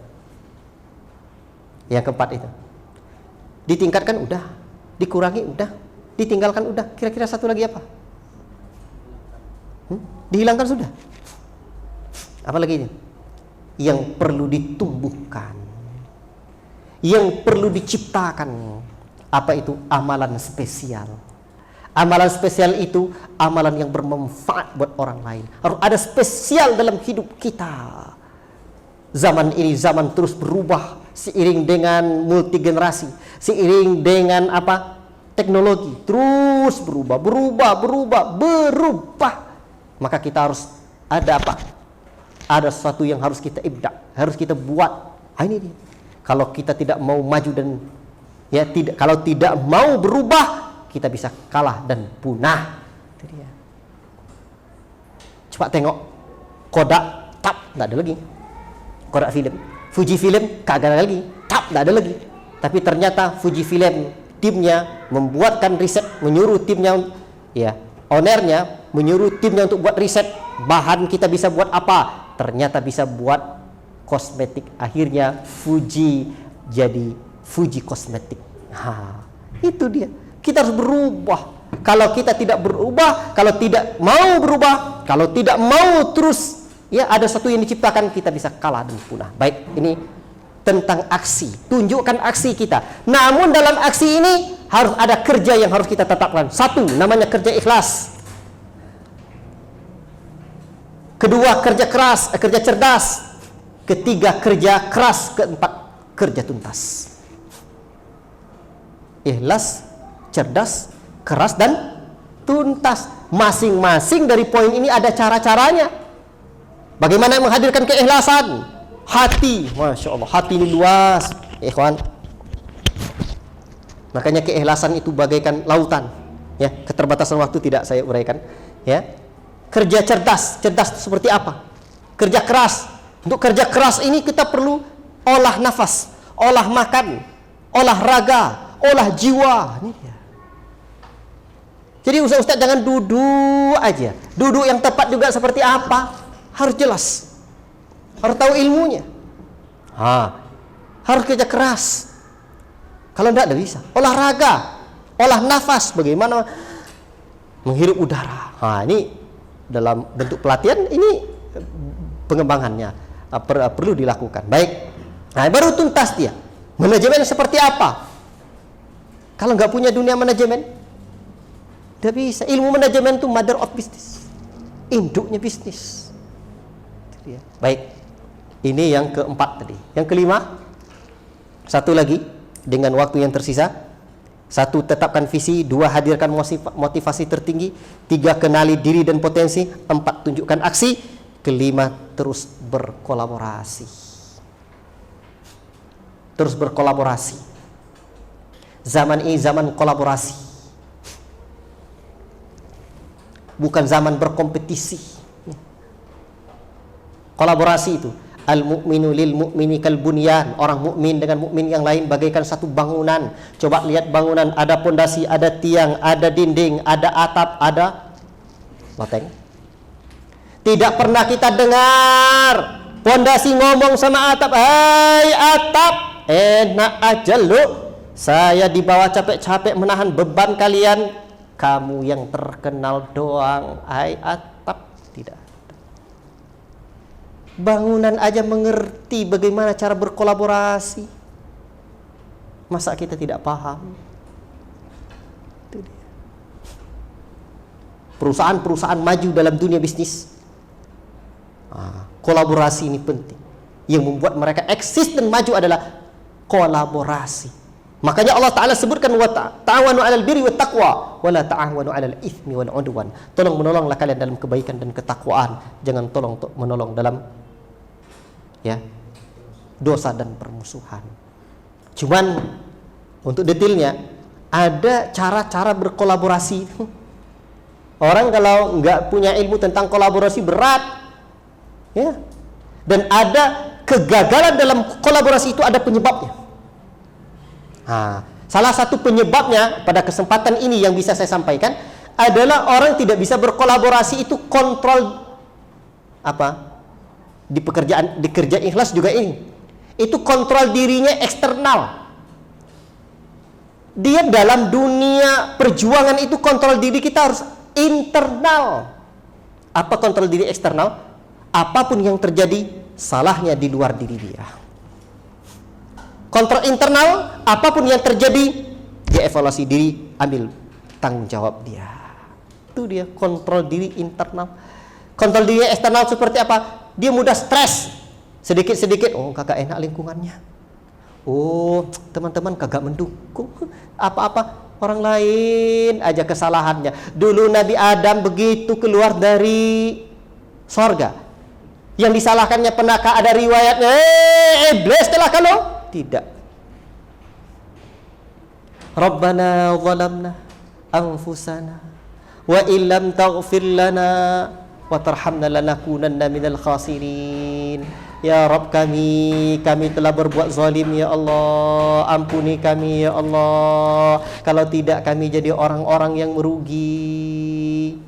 Yang keempat itu. Ditingkatkan udah, dikurangi udah, ditinggalkan udah. Kira-kira satu lagi apa? Dihilangkan sudah. Apa lagi ini? Yang perlu ditumbuhkan, yang perlu diciptakan. Apa itu? Amalan spesial. Amalan spesial itu amalan yang bermanfaat buat orang lain. Harus ada spesial dalam hidup kita. Zaman ini zaman terus berubah seiring dengan multi generasi, seiring dengan apa? Teknologi terus berubah. Maka kita harus ada apa? Ada sesuatu yang harus kita ibda, harus kita buat. Ini dia. Kalau kita tidak mau maju dan kalau tidak mau berubah, kita bisa kalah dan punah. Itu dia. Coba tengok Kodak, tap, nggak ada lagi. Kodak film, Fuji film, kagak ada lagi. Tap, nggak ada lagi. Tapi ternyata Fuji film timnya membuatkan riset, menyuruh timnya, ownernya menyuruh timnya untuk buat riset bahan kita bisa buat apa. Ternyata bisa buat kosmetik. Akhirnya Fuji jadi Fuji kosmetik. Itu dia. Kita harus berubah. Kalau kita tidak berubah, kalau tidak mau berubah, kalau tidak mau terus ada satu yang diciptakan, kita bisa kalah dan punah. Baik, ini tentang aksi. Tunjukkan aksi kita. Namun dalam aksi ini harus ada kerja yang harus kita tetapkan. Satu, namanya kerja ikhlas. Kedua, kerja keras, kerja cerdas. Ketiga, kerja keras. Keempat, kerja tuntas. Ikhlas, cerdas, keras, dan tuntas. Masing-masing dari poin ini ada cara-caranya. Bagaimana menghadirkan keikhlasan? Hati, Masya Allah, hati ini luas, ikhwan. Makanya keikhlasan itu bagaikan lautan. Keterbatasan waktu tidak saya uraikan. Kerja cerdas, cerdas seperti apa? Kerja keras. Untuk kerja keras ini kita perlu olah nafas, olah makan, olahraga, olah jiwa. Ini dia. Jadi ustaz jangan duduk aja. Duduk yang tepat juga seperti apa? Harus jelas. Harus tahu ilmunya. Harus kerja keras. Kalau tidak bisa. Olahraga, olah nafas, bagaimana menghirup udara. Ini dalam bentuk pelatihan, ini pengembangannya perlu dilakukan. Baik. Baru tuntas dia. Manajemen seperti apa? Kalau nggak punya dunia manajemen, tidak bisa. Ilmu manajemen itu mother of business, induknya bisnis. Baik, ini yang keempat tadi. Yang kelima, satu lagi dengan waktu yang tersisa. Satu, tetapkan visi. Dua, hadirkan motivasi tertinggi. Tiga, kenali diri dan potensi. Empat, tunjukkan aksi. Kelima, terus berkolaborasi. Terus berkolaborasi. Zaman ini zaman kolaborasi, bukan zaman berkompetisi. Kolaborasi itu Al-mu'minu lil mu'mini kal bunyan. Orang mukmin dengan mukmin yang lain bagaikan satu bangunan. Coba lihat bangunan, ada pondasi, ada tiang, ada dinding, ada atap, ada loteng. Tidak pernah kita dengar pondasi ngomong sama atap, "Hai atap, enak aja lu. Saya di bawah capek-capek menahan beban kalian. Kamu yang terkenal doang, hai atap." Tidak. Bangunan aja mengerti bagaimana cara berkolaborasi. Masa kita tidak paham? Itu dia. Perusahaan-perusahaan maju dalam dunia bisnis, kolaborasi ini penting. Yang membuat mereka eksis dan maju adalah kolaborasi. Makanya Allah Ta'ala sebutkan, wa ta'awanu 'alal birri wat taqwa wa la ta'awanu 'alal itsmi wal 'udwan. Tolong menolonglah kalian dalam kebaikan dan ketakwaan, jangan tolong menolong dalam dosa dan permusuhan. Cuman untuk detailnya ada cara-cara berkolaborasi. Orang kalau nggak punya ilmu tentang kolaborasi berat, ya. Dan ada kegagalan dalam kolaborasi itu ada penyebabnya. Salah satu penyebabnya pada kesempatan ini yang bisa saya sampaikan adalah orang tidak bisa berkolaborasi itu kontrol di pekerjaan, di kerja ikhlas juga ini. Itu kontrol dirinya eksternal. Dia dalam dunia perjuangan itu kontrol diri kita harus internal. Apa kontrol diri eksternal? Apapun yang terjadi, salahnya di luar diri dia. Kontrol internal, apapun yang terjadi, dia evaluasi diri, ambil tanggung jawab dia. Itu dia kontrol diri internal. Kontrol diri eksternal seperti apa? Dia mudah stres. Sedikit-sedikit, kagak enak lingkungannya. Teman-teman kagak mendukung. Apa-apa orang lain aja kesalahannya. Dulu Nabi Adam begitu keluar dari sorga, yang disalahkannya penaka ada riwayatnya, iblis telah kalau tidak. Rabbana zalamna anfusana wa illam taghfir lana wa tarhamna lanakunanna minal khasirin. Ya Rabb, kami telah berbuat zalim ya Allah, ampuni kami ya Allah, kalau tidak kami jadi orang-orang yang merugi.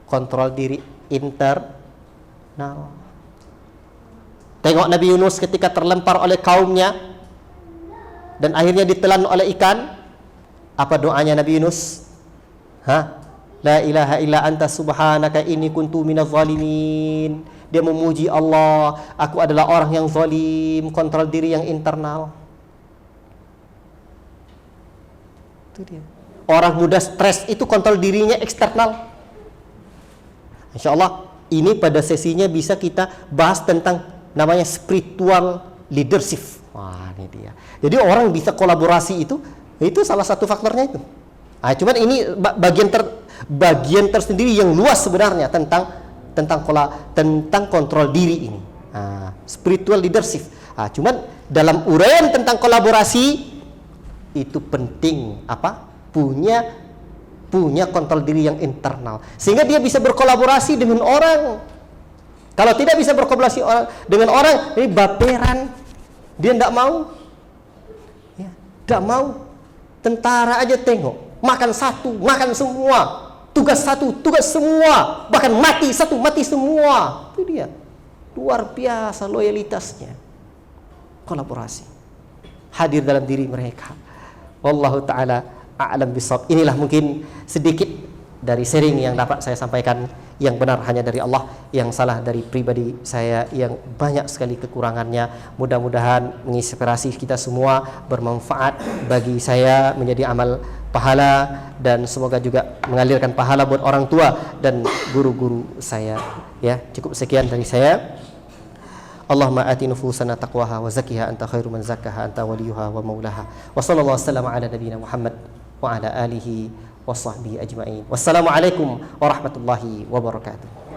Kontrol diri internal. Tengok Nabi Yunus ketika terlempar oleh kaumnya dan akhirnya ditelan oleh ikan. Apa doanya Nabi Yunus? La ilaha illa anta subhanaka inni kuntu minaz zalimin. Dia memuji Allah, aku adalah orang yang zalim. Kontrol diri yang internal. Itu dia. Orang mudah stres itu kontrol dirinya eksternal. Insyaallah ini pada sesinya bisa kita bahas tentang namanya spiritual leadership. Wah, ini dia. Jadi orang bisa kolaborasi itu salah satu faktornya itu. Cuman ini bagian tersendiri yang luas sebenarnya tentang kontrol diri ini. Spiritual leadership. Cuman dalam uraian tentang kolaborasi itu penting punya kontrol diri yang internal, sehingga dia bisa berkolaborasi dengan orang. Kalau tidak bisa berkolaborasi dengan orang, ini baperan, dia tidak mau. Tidak mau. Tentara aja tengok, makan satu, makan semua, tugas satu, tugas semua, bahkan mati satu, mati semua. Itu dia, luar biasa loyalitasnya. Kolaborasi hadir dalam diri mereka. Wallahu ta'ala a'lam bishawab. Inilah mungkin sedikit dari sharing yang dapat saya sampaikan. Yang benar hanya dari Allah, yang salah dari pribadi saya yang banyak sekali kekurangannya. Mudah-mudahan menginspirasi kita semua, bermanfaat bagi saya, menjadi amal pahala, dan semoga juga mengalirkan pahala buat orang tua dan guru-guru saya. Ya, cukup sekian dari saya. Allahumma ati nufusana taqwaha wa zakkiha anta khairu man zakkaha anta waliyuha wa maulaha. Wa sallallahu wasallam ala nabiyyina Muhammad wa ala alihi wa sahbihi ajma'in. Wassalamualaikum warahmatullahi wabarakatuh.